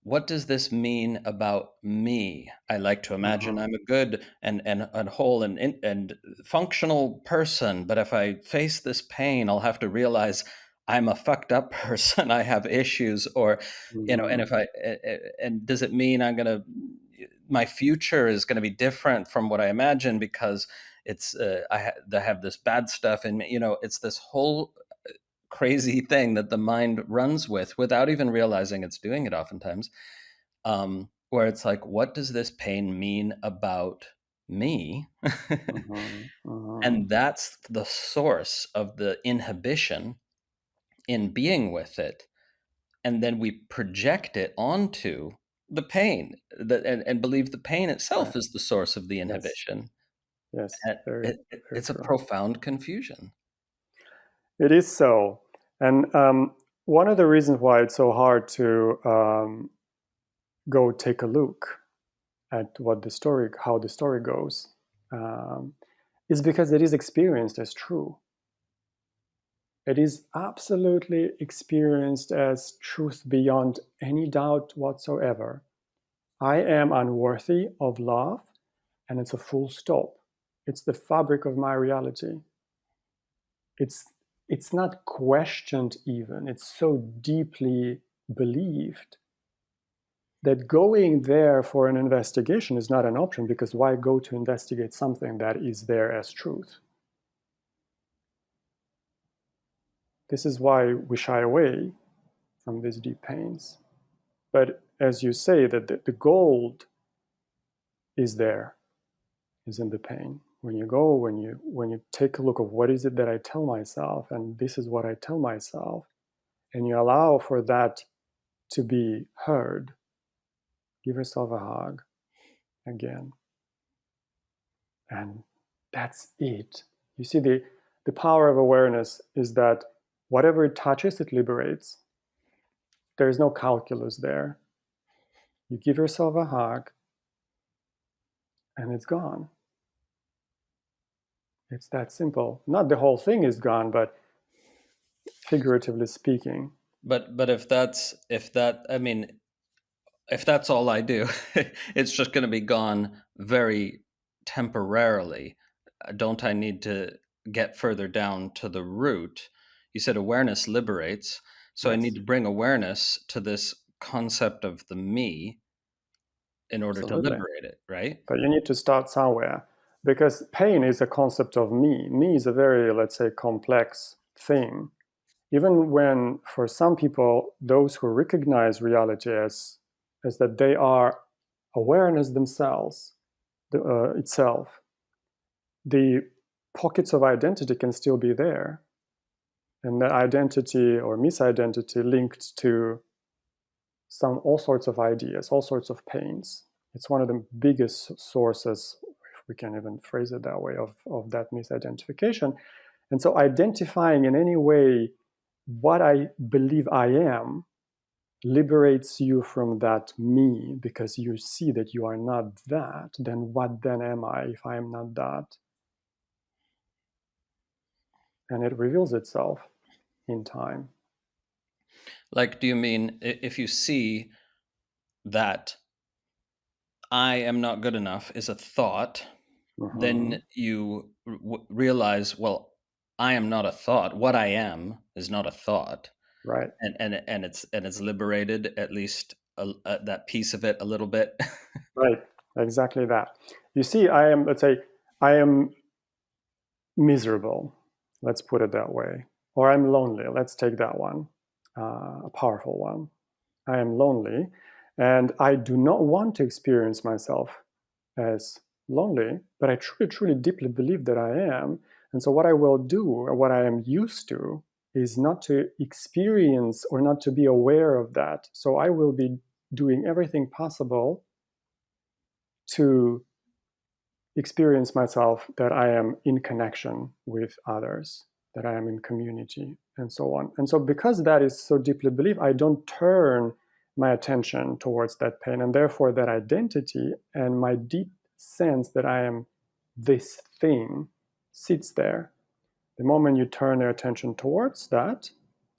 What does this mean about me? I like to imagine Mhm. I'm a good and whole and functional person, but if I face this pain, I'll have to realize I'm a fucked up person. I have issues, or and Mhm. if and does it mean my future is going to be different from what I imagine because I have this bad stuff in me. It's this whole crazy thing that the mind runs with without even realizing it's doing it oftentimes, where it's like, what does this pain mean about me? Mhm. Mhm. And that's the source of the inhibition in being with it. And then we project it onto the pain and believe the pain itself Right. is the source of the Yes. inhibition. Yes. And Very, very it's a true. profound confusion. It is so. And one of the reasons why it's so hard to go take a look at how the story goes, is because it is experienced as true. It is absolutely experienced as truth beyond any doubt whatsoever. I am unworthy of love, and it's a full stop. It's the fabric of my reality. It's not questioned even. It's so deeply believed that going there for an investigation is not an option, because why go to investigate something that is there as truth? This is why we shy away from these deep pains. But as you say, that the gold is there, is in the pain. When you take a look of what is it that I tell myself, and this is what I tell myself, and you allow for that to be heard, give yourself a hug again. And that's it. You see, the power of awareness is that whatever it touches, it liberates. There is no calculus there. You give yourself a hug, and it's gone. It's that simple. Not the whole thing is gone, but figuratively speaking. But if that's all I do, it's just going to be gone very temporarily. Don't I need to get further down to the root? You said awareness liberates, so I need Yes, to bring awareness to this concept of the me in order to absolutely. liberate it, right? But you need to start somewhere, because pain is a concept of me. Me is a very, let's say, complex thing. Even when, for some people, those who recognize reality as that they are awareness themselves, itself, the pockets of identity can still be there, and that identity or misidentity linked to all sorts of ideas, all sorts of pains. It's one of the biggest sources, if we can even phrase it that way, of that misidentification. And so identifying in any way what I believe I am liberates you from that me, because you see that you are not that. Then what then am I if I am not that? And it reveals itself in time. Like, do you mean if you see that I am not good enough is a thought, Mhm. then you realize, well, I am not a thought. What I am is not a thought, Right. and it's liberated, at least that piece of it a little bit. Right. Exactly that. You see, let's say, I am miserable. Let's put it that way. Or I'm lonely. Let's take that one, a powerful one. I am lonely, and I do not want to experience myself as lonely, but I truly, truly, deeply believe that I am. And so, what I will do, or what I am used to, is not to experience or not to be aware of that. So, I will be doing everything possible to experience myself that I am in connection with others, that I am in community, and so on. And so, because that is so deeply believed, I don't turn my attention towards that pain, and therefore that identity and my deep sense that I am this thing sits there. The moment you turn your attention towards that,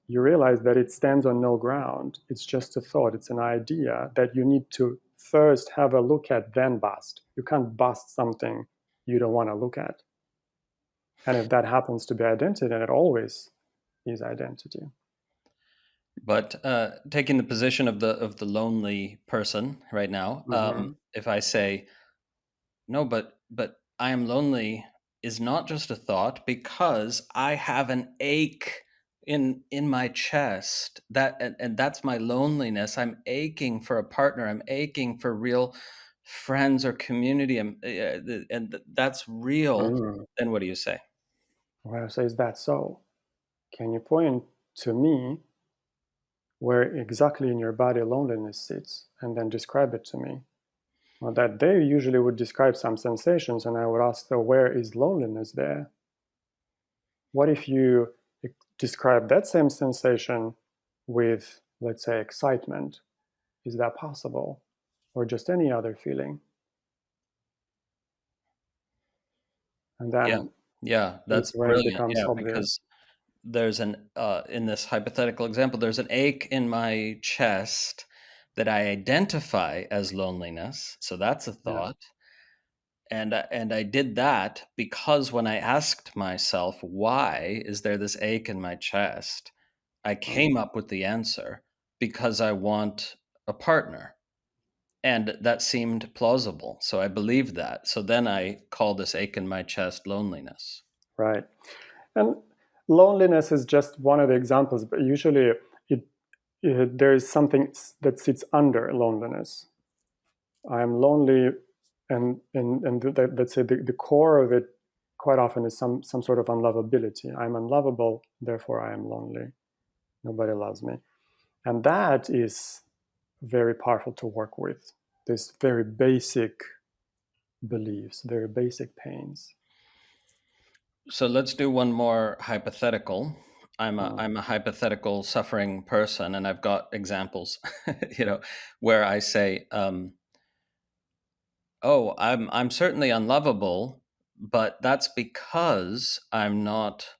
you realize that it stands on no ground. It's just a thought, it's an idea that you need to first have a look at, then bust. You can't bust something you don't want to look at. And if that happens to be identity, then it always is identity. But taking the position of the lonely person right now, Mm-hmm. if I say no, but I am lonely is not just a thought, because I have an ache in my chest, and that's my loneliness. I'm aching for a partner. I'm aching for real friends or community, and that's real. Mm. Then what do you say? Well, I say, is that so? Can you point to me where exactly in your body loneliness sits, and then describe it to me? Well, that they usually would describe some sensations, and I would ask, so where is loneliness there? What if you describe that same sensation with, let's say, excitement? Is that possible? Or just any other feeling? And Yeah. then Yeah, it that's when it brilliant. becomes Yeah, obvious. because there's an in this hypothetical example, there's an ache in my chest that I identify as loneliness. So that's a Yeah, thought. And I did that because when I asked myself, why is there this ache in my chest? I right, came up with the answer because I want a partner. And that seemed plausible. So I believed that. So then I call this ache in my chest loneliness. right. And loneliness is just one of the examples, but usually it, there is something that sits under loneliness. I'm lonely, and let's say the core of it quite often is some sort of unlovability. I'm unlovable, therefore I am lonely. Nobody loves me, and that is very powerful to work with. These very basic beliefs, very basic pains. So let's do one more hypothetical. Uh, I'm a hypothetical suffering person, and I've got examples, where I say, "Oh, I'm certainly unlovable, but that's because I'm not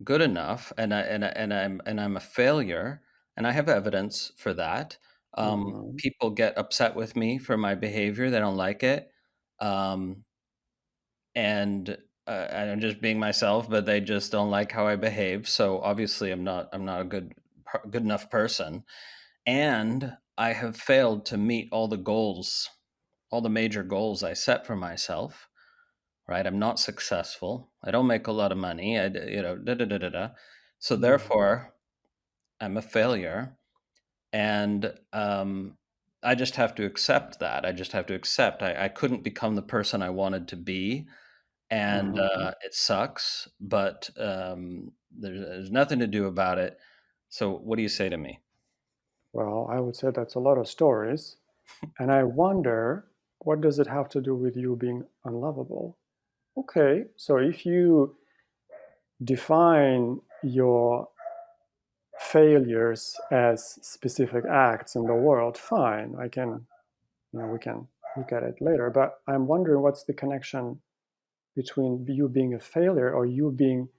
good enough, and I'm a failure, and I have evidence for that. mhm, People get upset with me for my behavior; they don't like it, um, and I'm just being myself, but they just don't like how I behave. So obviously, I'm not a good enough person, and I have failed to meet all the goals, all the major goals I set for myself. Right? I'm not successful. I don't make a lot of money. Da da da da da. So mhm. therefore, I'm a failure, and I just have to accept that. I just have to accept I couldn't become the person I wanted to be, and Mhm. it sucks. But there's nothing to do about it. So what do you say to me? Well, I would say that's a lot of stories, and I wonder what does it have to do with you being unlovable? Okay, so if you define your failures as specific acts in the world, fine. I can, we can look at it later. But I'm wondering what's the connection between you being a failure or you being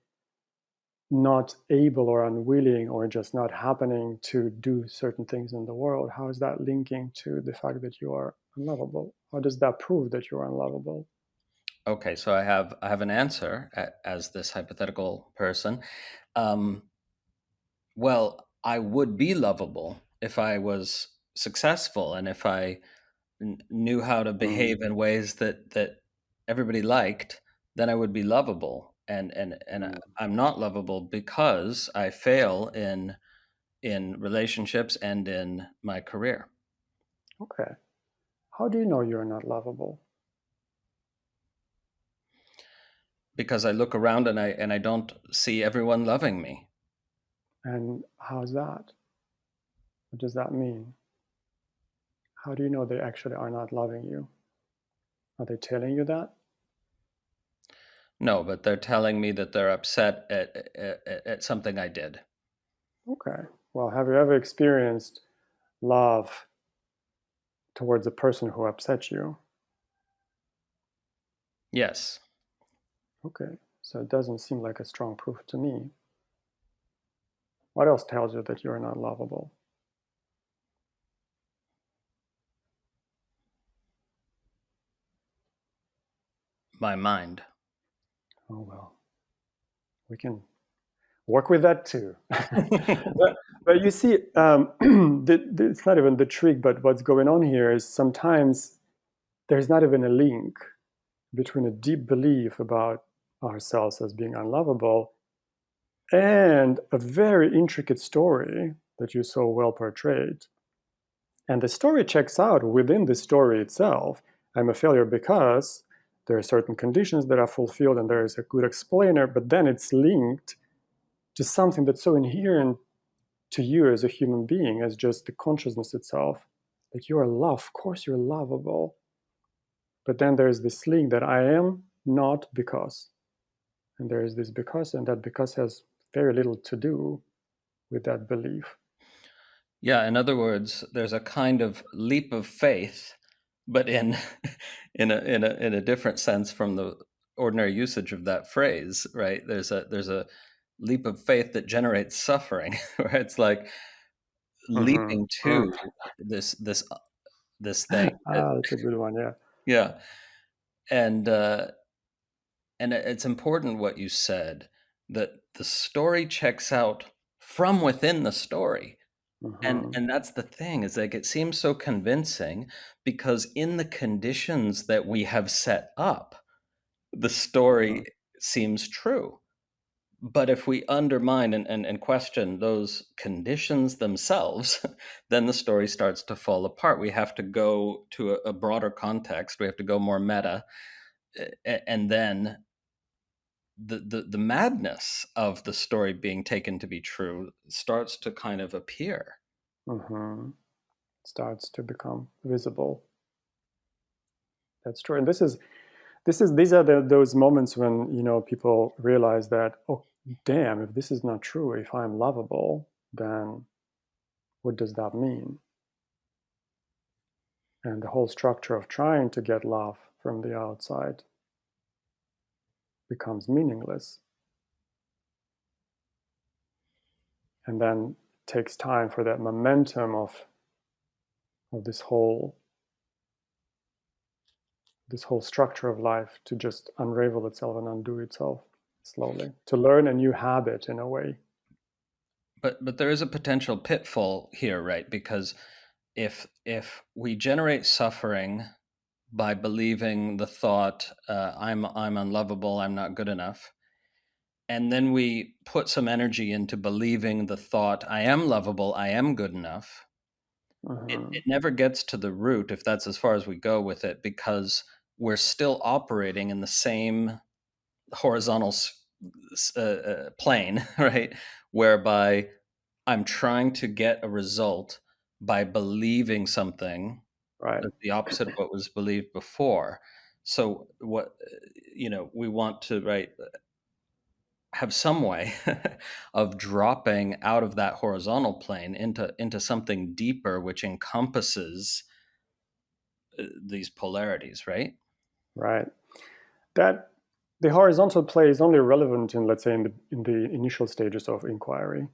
not able or unwilling or just not happening to do certain things in the world. How is that linking to the fact that you are unlovable? How does that prove that you're unlovable? Okay, so I have an answer as this hypothetical person. Um, well, I would be lovable if I was successful and if I knew how to behave Mm, in ways that everybody liked, then I would be lovable. And mm. I'm not lovable because I fail in relationships and in my career Okay. How do you know you're not lovable? because I look around and I don't see everyone loving me. And how's that? What does that mean? How do you know they actually are not loving you? Are they telling you that? No, but they're telling me that they're upset at something I did. Okay. Well, have you ever experienced love towards a person who upset you? Yes, Okay. So it doesn't seem like a strong proof to me. What else tells you that you're not lovable? my mind. Oh, well, we can work with that too. But you see, it's not even the trick, but what's going on here is sometimes there's not even a link between a deep belief about ourselves as being unlovable and a very intricate story that you so well portrayed. And the story checks out within the story itself. I'm a failure because there are certain conditions that are fulfilled and there is a good explainer, but then it's linked to something that's so inherent to you as a human being, as just the consciousness itself, that you are loved. Of course, you're lovable. But then there's this link that I am not because. And there is this because, and that because has very little to do with that belief. Yeah, in other words, there's a kind of leap of faith, but in in a different sense from ordinary usage of that phrase, right? There's a leap of faith that generates suffering, where it's like Mm-hmm. leaping to this thing. That's a good one. Yeah. Yeah, and it's important what you said, that the story checks out from within the story. Mm-hmm. And that's the thing, is like it seems so convincing because in the conditions that we have set up, the Mm-hmm. story seems true. But if we undermine and question those conditions themselves, then the story starts to fall apart. We have to go to a broader context. We have to go more meta, and then the madness of the story being taken to be true starts to kind of appear. Mm-hmm. Starts to become visible. That's true. And these are those moments when, people realize that, oh, damn, if this is not true, if I'm lovable, then what does that mean? And the whole structure of trying to get love from the outside becomes meaningless. And then it takes time for that momentum of this whole structure of life to just unravel itself and undo itself slowly, to learn a new habit in a way. But there is a potential pitfall here, right? Because if we generate suffering by believing the thought, I'm unlovable, I'm not good enough, and then we put some energy into believing the thought, I am lovable, I am good enough, Mm-hmm. it never gets to the root, if that's as far as we go with it, because we're still operating in the same horizontal plane, right? Whereby I'm trying to get a result by believing something Right, that's the opposite of what was believed before. So what we want to, right, have some way of dropping out of that horizontal plane into something deeper, which encompasses these polarities, right? right. That the horizontal play is only relevant in, let's say, in the initial stages of inquiry,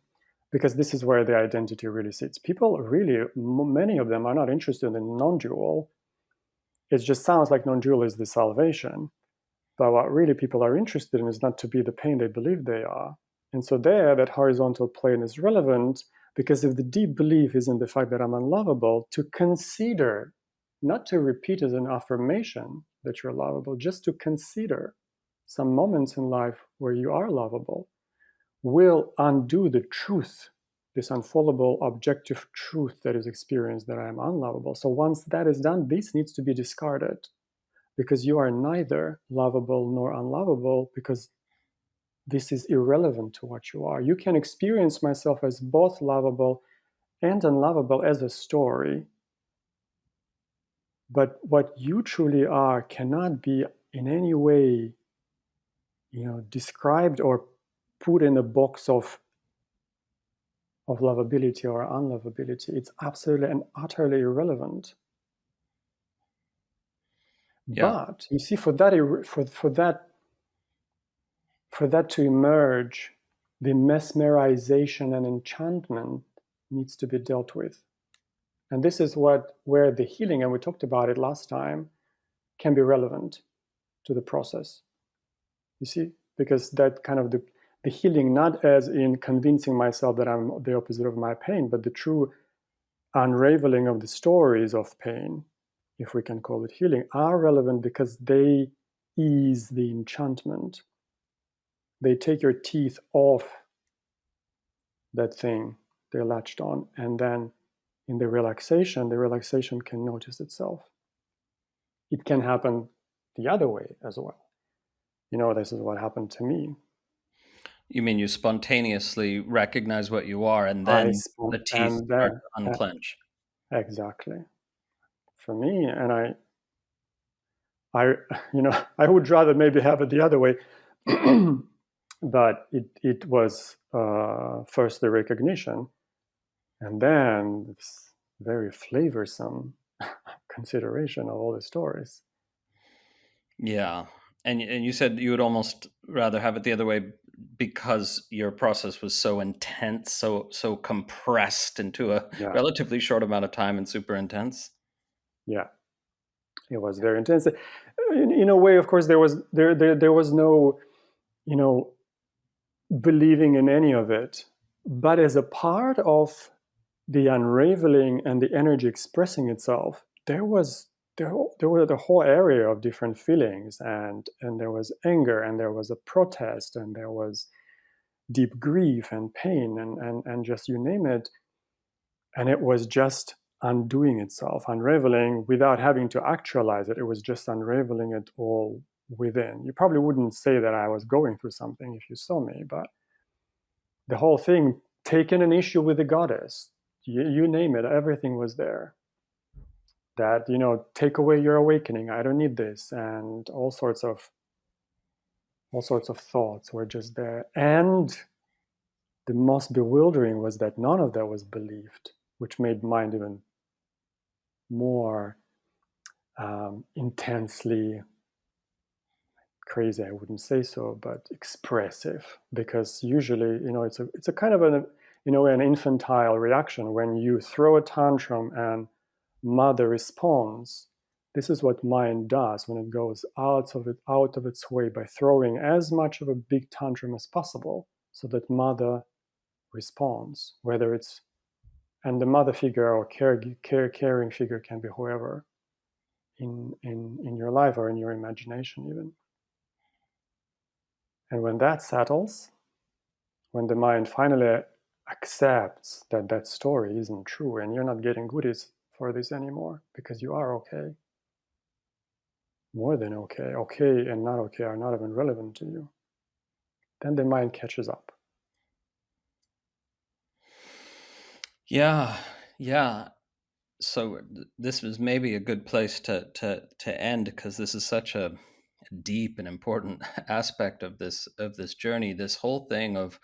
because this is where the identity really sits. People really, many of them are not interested in non-dual. It just sounds like non-dual is the salvation. But what really people are interested in is not to be the pain they believe they are. And so there, that horizontal plane is relevant, because if the deep belief is in the fact that I'm unlovable, to consider, not to repeat as an affirmation that you're lovable, just to consider some moments in life where you are lovable, will undo the truth, this unfallible objective truth that is experienced, that I am unlovable. So once that is done, this needs to be discarded, because you are neither lovable nor unlovable, because this is irrelevant to what you are. You can experience myself as both lovable and unlovable as a story, but what you truly are cannot be in any way, described or put in a box of lovability or unlovability. It's absolutely and utterly irrelevant. Yeah. But you see, for that to emerge, the mesmerization and enchantment needs to be dealt with. And this is where the healing, and we talked about it last time, can be relevant to the process. You see, because that kind of the healing, not as in convincing myself that I'm the opposite of my pain, but the true unraveling of the stories of pain, if we can call it healing, are relevant because they ease the enchantment. They take your teeth off that thing they latched on, and then in the relaxation can notice itself. It can happen the other way as well. This is what happened to me. You mean you spontaneously recognize what you are, and I then the spun, teeth and start then to unclench? exactly for me, and I, I would rather maybe have it the other way, but it was first the recognition, and then this very flavorsome consideration of all the stories. Yeah. And you said you would almost rather have it the other way because your process was so intense, so compressed into a Yeah, relatively short amount of time and super intense. yeah, it was very intense. In a way, of course, there was no, you know, believing in any of it, but as a part of the unraveling and the energy expressing itself, there were the whole area of different feelings, and there was anger, and there was a protest, and there was deep grief and pain, and just you name it, and it was just undoing itself, unraveling without having to actualize it. It was just unraveling it all within. You probably wouldn't say that I was going through something if you saw me, but the whole thing, taking an issue with the goddess, you name it, everything was there. That, take away your awakening, I don't need this, and all sorts of thoughts were just there. And the most bewildering was that none of that was believed, which made mind even more intensely crazy. I wouldn't say so, but expressive, because usually, it's a kind of an infantile reaction when you throw a tantrum and mother responds. This is what mind does when it goes out of its way by throwing as much of a big tantrum as possible, so that mother responds, whether it's, and the mother figure or caring figure can be whoever in your life or in your imagination even. And when that settles, when the mind finally accepts that that story isn't true and you're not getting goodies for this anymore because you are okay, more than okay, okay and not okay are not even relevant to you, then the mind catches up. Yeah, yeah. So this was maybe a good place to end, because this is such a deep and important aspect of this journey. This whole thing of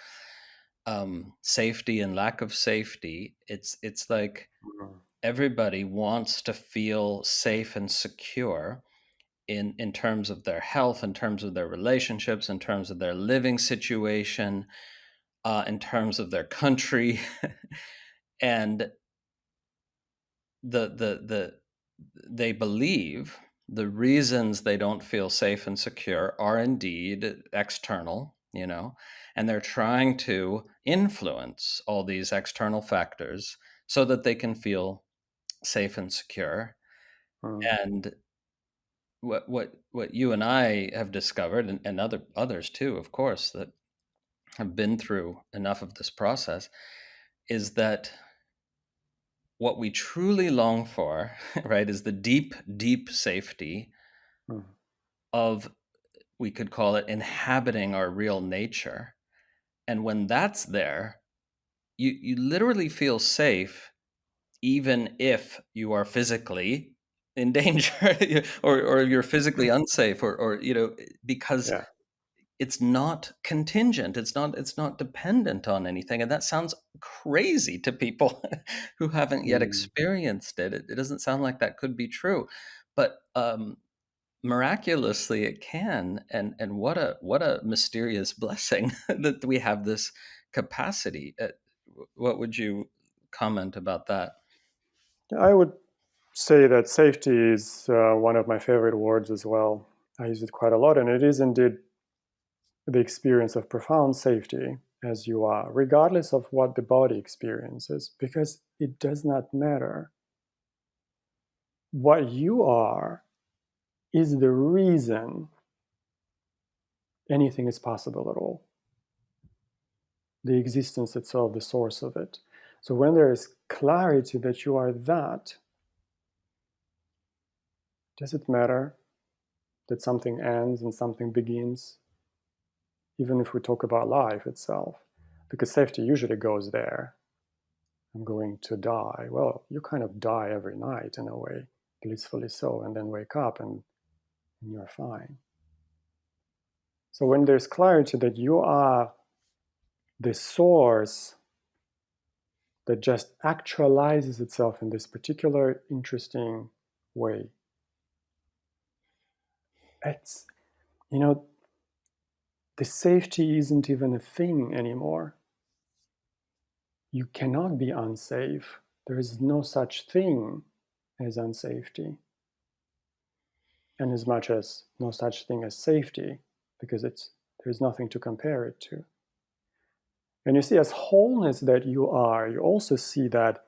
safety and lack of safety. It's like Mhm. everybody wants to feel safe and secure in terms of their health, in terms of their relationships, in terms of their living situation, in terms of their country, and the they believe the reasons they don't feel safe and secure are indeed external, and they're trying to influence all these external factors so that they can feel safe and secure. Mhm. And what you and I have discovered, and others too, of course, that have been through enough of this process, is that what we truly long for, right, is the deep, deep safety Mhm. of, we could call it, inhabiting our real nature. And when that's there, you literally feel safe, even if you are physically in danger, or you're physically unsafe, or because Yeah. it's not contingent, it's not dependent on anything. And that sounds crazy to people who haven't yet Mhm. experienced it. It doesn't sound like that could be true, but miraculously it can. And what a mysterious blessing that we have this capacity. What would you comment about that? I would say that safety is one of my favorite words as well. I use it quite a lot, and it is indeed the experience of profound safety as you are, regardless of what the body experiences, because it does not matter. What you are is the reason anything is possible at all. The existence itself, the source of it. So when there is clarity that you are that, does it matter that something ends and something begins? Even if we talk about life itself, because safety usually goes there. I'm going to die. Well, you kind of die every night in a way, blissfully so, and then wake up and you're fine. So when there's clarity that you are the source that just actualizes itself in this particular interesting way, it's You know, the safety isn't even a thing anymore. You cannot be unsafe. There is no such thing as unsafety, and as much as no such thing as safety, because there's nothing to compare it to. And you see, as wholeness that you are, you also see that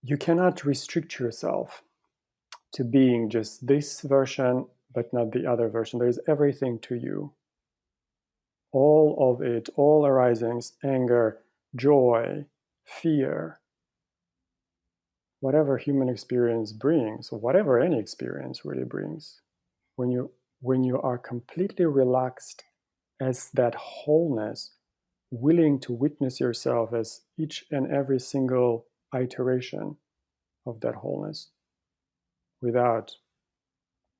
you cannot restrict yourself to being just this version, but not the other version. There is everything to you. All of it, all arisings, anger, joy, fear, whatever human experience brings, or whatever any experience really brings, when you are completely relaxed as that wholeness, willing to witness yourself as each and every single iteration of that wholeness without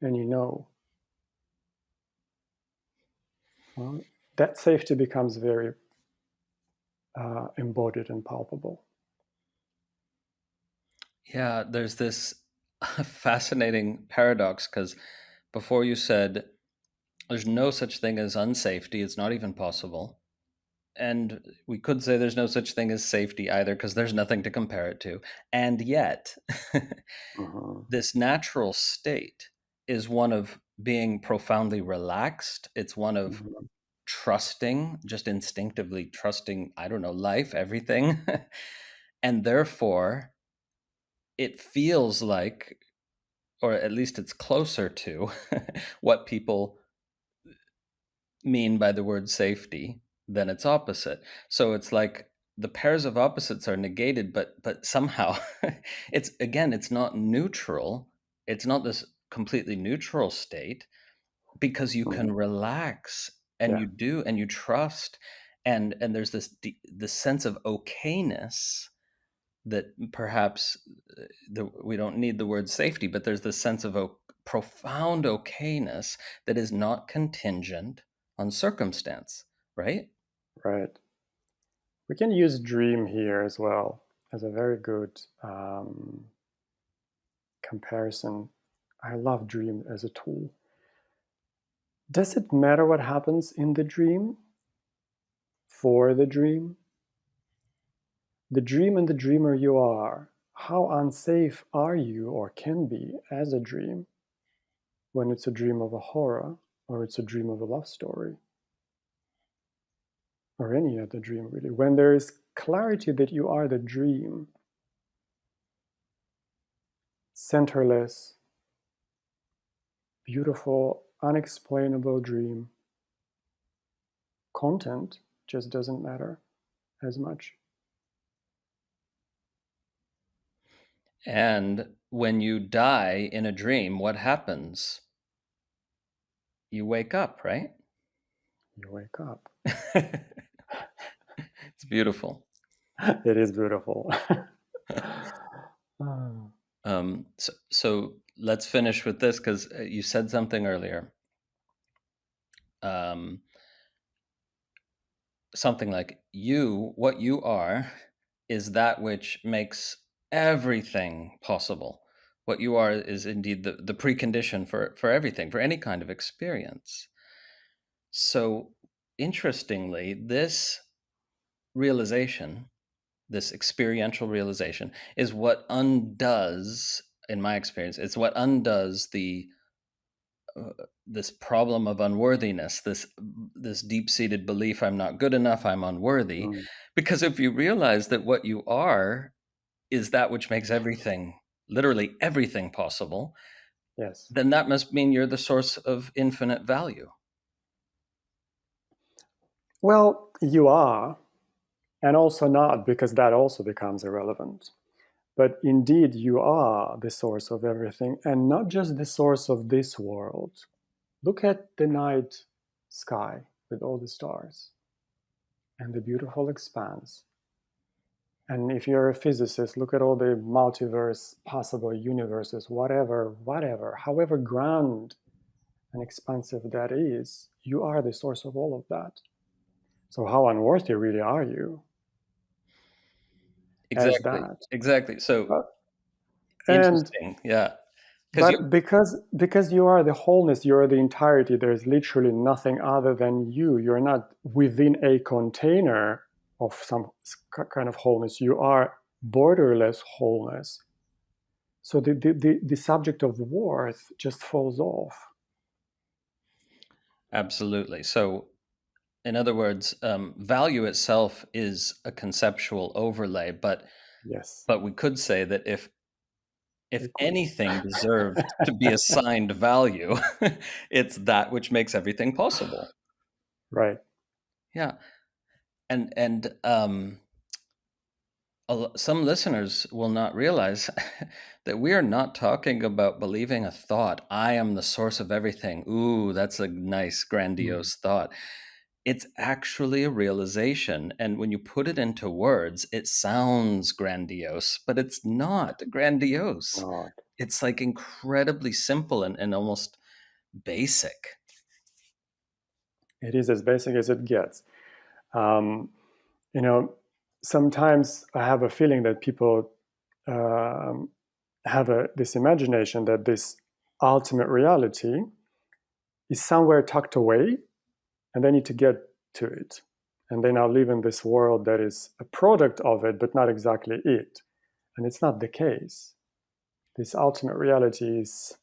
any no, well, that safety becomes very embodied and palpable. Yeah, there's this fascinating paradox because before you said there's no such thing as unsafety, it's not even possible. And we could say there's no such thing as safety either because there's nothing to compare it to. And yet, Mhm. this natural state is one of being profoundly relaxed. It's one of Mhm. trusting, just instinctively trusting, I don't know, life, everything. And therefore, it feels like, or at least it's closer to, what people mean by the word safety than its opposite. So it's like the pairs of opposites are negated, but somehow it's not neutral. It's not this completely neutral state because you can Mhm. relax and Yeah, you do and you trust and there's this sense of okayness that perhaps we don't need the word safety, but there's this sense of profound okayness that is not contingent on circumstance, right? right. We can use dream here as well as a very good comparison. I love dream as a tool. Does it matter what happens in the dream for the dream? The dream and the dreamer you are, how unsafe are you or can be as a dream when it's a dream of a horror or it's a dream of a love story or any other dream really? When there is clarity that you are the dream, centerless, beautiful, unexplainable dream, content just doesn't matter as much. And when you die in a dream, what happens? You wake up, right? You wake up. It's beautiful. It is beautiful. Ah, So let's finish with this because you said something earlier. Um, Something like what you are is that which makes everything possible. What you are is indeed the precondition for everything, for any kind of experience. So interestingly, this realization, this experiential realization, is what undoes, in my experience, it's what undoes the this problem of unworthiness, this deep-seated belief I'm not good enough, I'm unworthy. mm, Because if you realize that what you are is that which makes everything, literally everything possible, yes. then that must mean you're the source of infinite value. Well, you are, and also not, because that also becomes irrelevant. But indeed, you are the source of everything, and not just the source of this world. Look at the night sky with all the stars and the beautiful expanse. And if you're a physicist, look at all the multiverse, possible universes, whatever, however grand and expansive that is, you are the source of all of that. So, how unworthy really are you as Exactly. that? Exactly. So Uh, and interesting. Yeah. Because you, But because you are the wholeness, you are the entirety. There's literally nothing other than you. You're not within a container of some kind of wholeness. You are borderless wholeness. So the subject of worth just falls off. absolutely. So, in other words, value itself is a conceptual overlay, Yes, but we could say that if liquid. anything deserves to be assigned value, it's that which makes everything possible. Right. Yeah, and some listeners will not realize that we are not talking about believing a thought. I am the source of everything. Ooh, that's a nice, Mm. grandiose thought. It's actually a realization. And when you put it into words, it sounds grandiose, but it's not It's grandiose. not. It's like incredibly simple and almost basic. It is as basic as it gets. Um, you know, sometimes I have a feeling that people um, have this imagination that this ultimate reality is somewhere tucked away, and they need to get to it. And they now live in this world that is a product of it, but not exactly it. And it's not the case. This ultimate reality is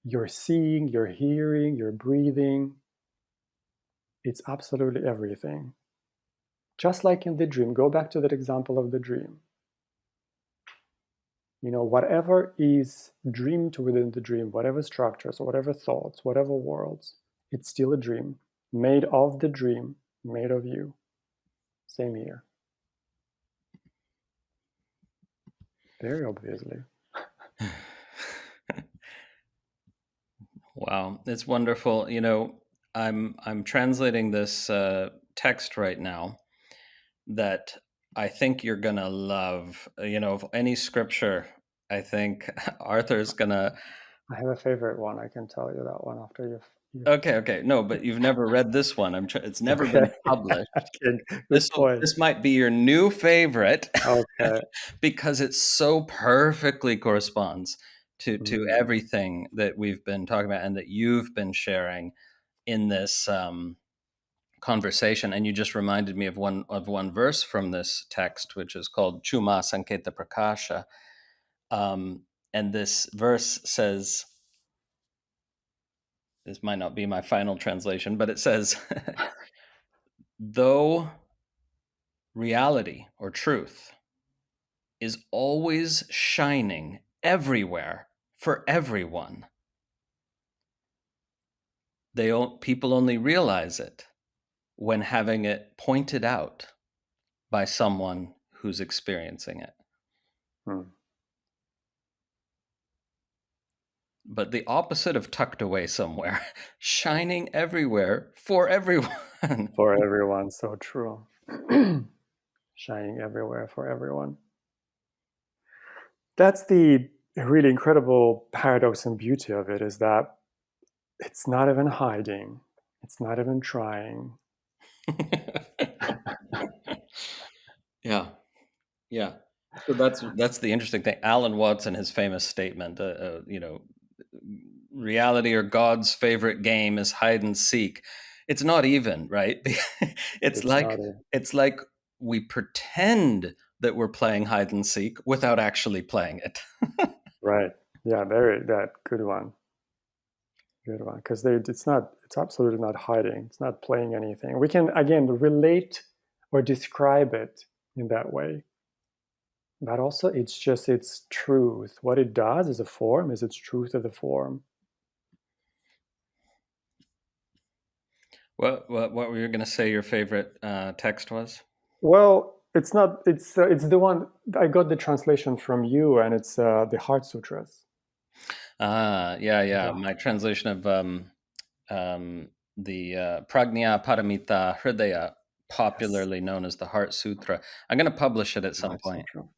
you're seeing, you're hearing, you're breathing. It's absolutely everything. Just like in the dream, go back to that example of the dream. Whatever is dreamed within the dream, whatever structures, whatever thoughts, whatever worlds, it's still a dream, made of the dream, made of you. Same here. Very obviously. Wow, it's wonderful. I'm translating this text right now that I think you're gonna love. Of any scripture, I think Arthur's gonna. I have a favorite one. I can tell you that one after you've Okay. No, but you've never read this one. It's never okay. been published. Okay, good This point. this might be your new favorite Okay. because it so perfectly corresponds to Mm. everything that we've been talking about and that you've been sharing in this conversation. And you just reminded me of one verse from this text, which is called Chuma Sanketa Prakasha. And this verse says, this might not be my final translation, but it says, though reality or truth is always shining everywhere for everyone, people only realize it when having it pointed out by someone who's experiencing it. Mm. But the opposite of tucked away somewhere, shining everywhere for everyone. For everyone, so true. Shining everywhere for everyone. That's the really incredible paradox and beauty of it, is that it's not even hiding. It's not even trying. Yeah, yeah. So that's the interesting thing. Alan Watts in his famous statement, reality or God's favorite game is hide and seek. It's not even, right? it's It's like not a it's like we pretend that we're playing hide and seek without actually playing it. right. Yeah, very that good one. Good one. Because it's absolutely not hiding. It's not playing anything. We can again relate or describe it in that way. But also it's just its truth. What it does as a form is its truth of the form. What were you going to say your favorite text was? Well, it's not. It's the one I got the translation from you, and it's the Heart Sutras. Yeah. The, My translation of the Prajna Paramita Hridaya, yes, popularly known as the Heart Sutra. I'm going to publish it at the some Heart point. Sutra.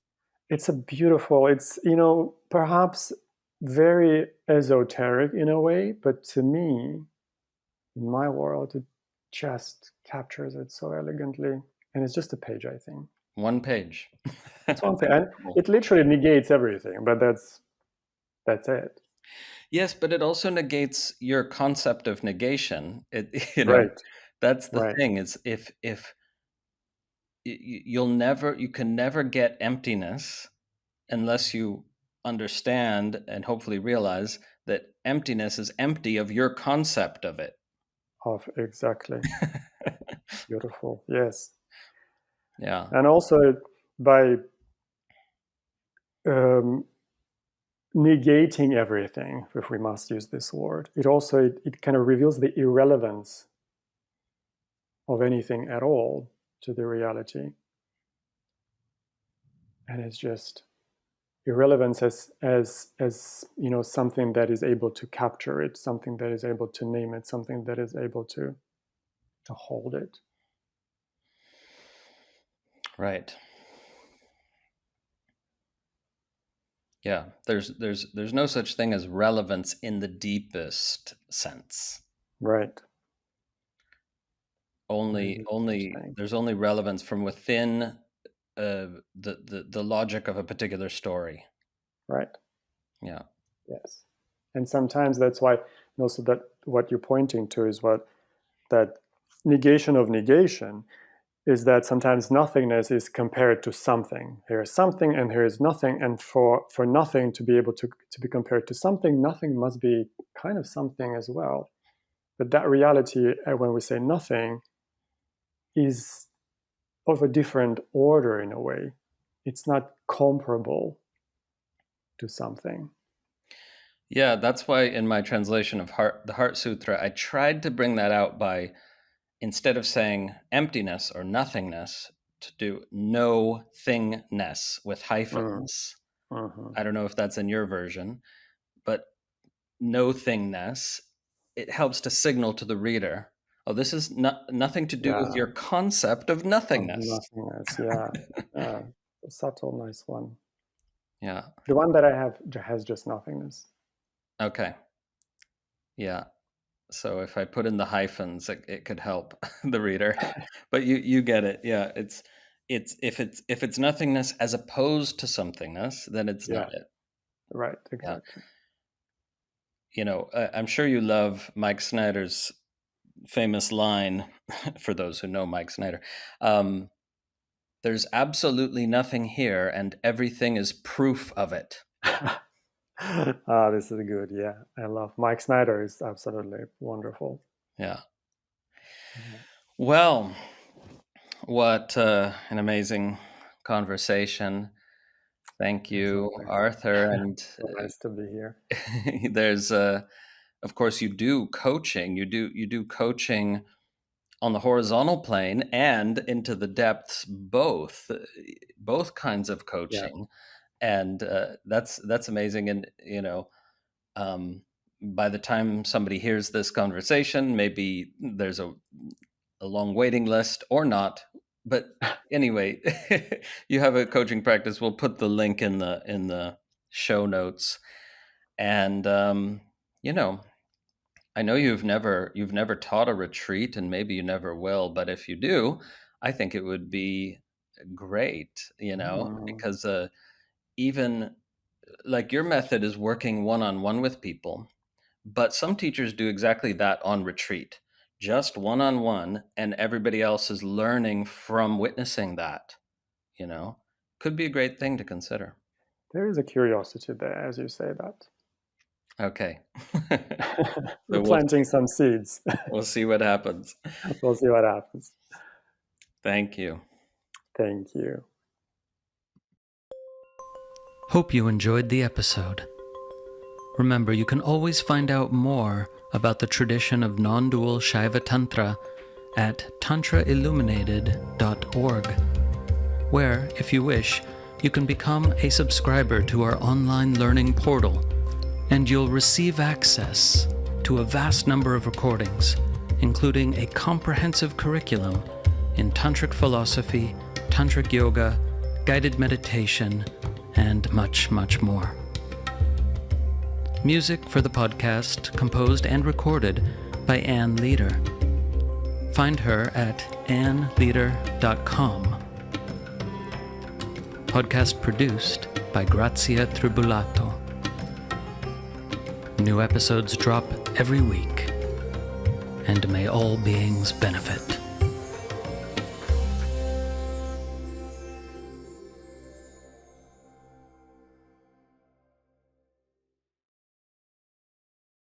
It's a beautiful. It's perhaps very esoteric in a way, but to me, in my world, it just captures it so elegantly, and it's just a page. I think One page. it's one thing, and it literally negates everything. But that's it. Yes, but it also negates your concept of negation. Right, That's the right. thing is if you can never get emptiness unless you understand and hopefully realize that emptiness is empty of your concept of it. Of exactly. Beautiful. Yes. Yeah. And also by um, negating everything, if we must use this word, it kind of reveals the irrelevance of anything at all to the reality. And it's just irrelevance as something that is able to capture it, something that is able to name it, something that is able to hold it. Right. Yeah. There's no such thing as relevance in the deepest sense. Right. There is Only no such only thing. there's only relevance from within the logic of a particular story. Right. Yeah. Yes. And sometimes that's why also that what you're pointing to is what that negation of negation is, that sometimes nothingness is compared to something. There is something and there is nothing, and for nothing to be able to be compared to something, nothing must be kind of something as well. But that reality, when we say nothing, is of a different order in a way. It's not comparable to something. Yeah, that's why in my translation of the Heart Sutra, I tried to bring that out by, instead of saying emptiness or nothingness, to do no thingness with Mm, hyphens. mhm. I don't know if that's in your version, but no thingness, it helps to signal to the reader, oh, this is nothing to do with Yeah, your concept of of nothingness. nothingness. Yeah, yeah. A subtle, nice one. Yeah. The one that I have has just nothingness. Okay. Yeah. So if I put in the hyphens, it could help the reader. But you get it. Yeah, it's nothingness as opposed to somethingness, then it's Yeah, not it. right, Yeah. exactly. I'm sure you love Mike Snyder's famous line, for those who know Mike Snyder. Um, There's absolutely nothing here, and everything is proof of it. Ah, this is good. Yeah, I love Mike Snyder. Is absolutely wonderful. Yeah. Yeah, Well, what an amazing conversation. Thank as you, always. Arthur. And So nice to be here. there's of course you do coaching. You do coaching on the horizontal plane and into the depths, both kinds of Yeah. coaching. And that's amazing. And um, by the time somebody hears this conversation, maybe there's a long waiting list or not. But anyway, you have a coaching practice. We'll put the link in the show notes. And you know, I know you've never taught a retreat, and maybe you never will. But if you do, I think it would be great. Mm, Because even like your method is working one on one with people, but some teachers do exactly that on retreat, just one on one, and everybody else is learning from witnessing that, you know? Could be a great thing to consider. there is a curiosity there, as you say that. Okay. We're So we'll planting some seeds. we'll see what happens. We'll see what happens. Thank you. Thank you. Hope you enjoyed the episode. Remember, you can always find out more about the tradition of non-dual Shaiva Tantra at tantrailluminated.org, where, if you wish, you can become a subscriber to our online learning portal, and you'll receive access to a vast number of recordings, including a comprehensive curriculum in tantric philosophy, tantric yoga, guided meditation, and much, much more. Music for the podcast composed and recorded by Ann Leader. Find her at annleader.com. Podcast produced by Grazia Tribulato. New episodes drop every week, and may all beings benefit.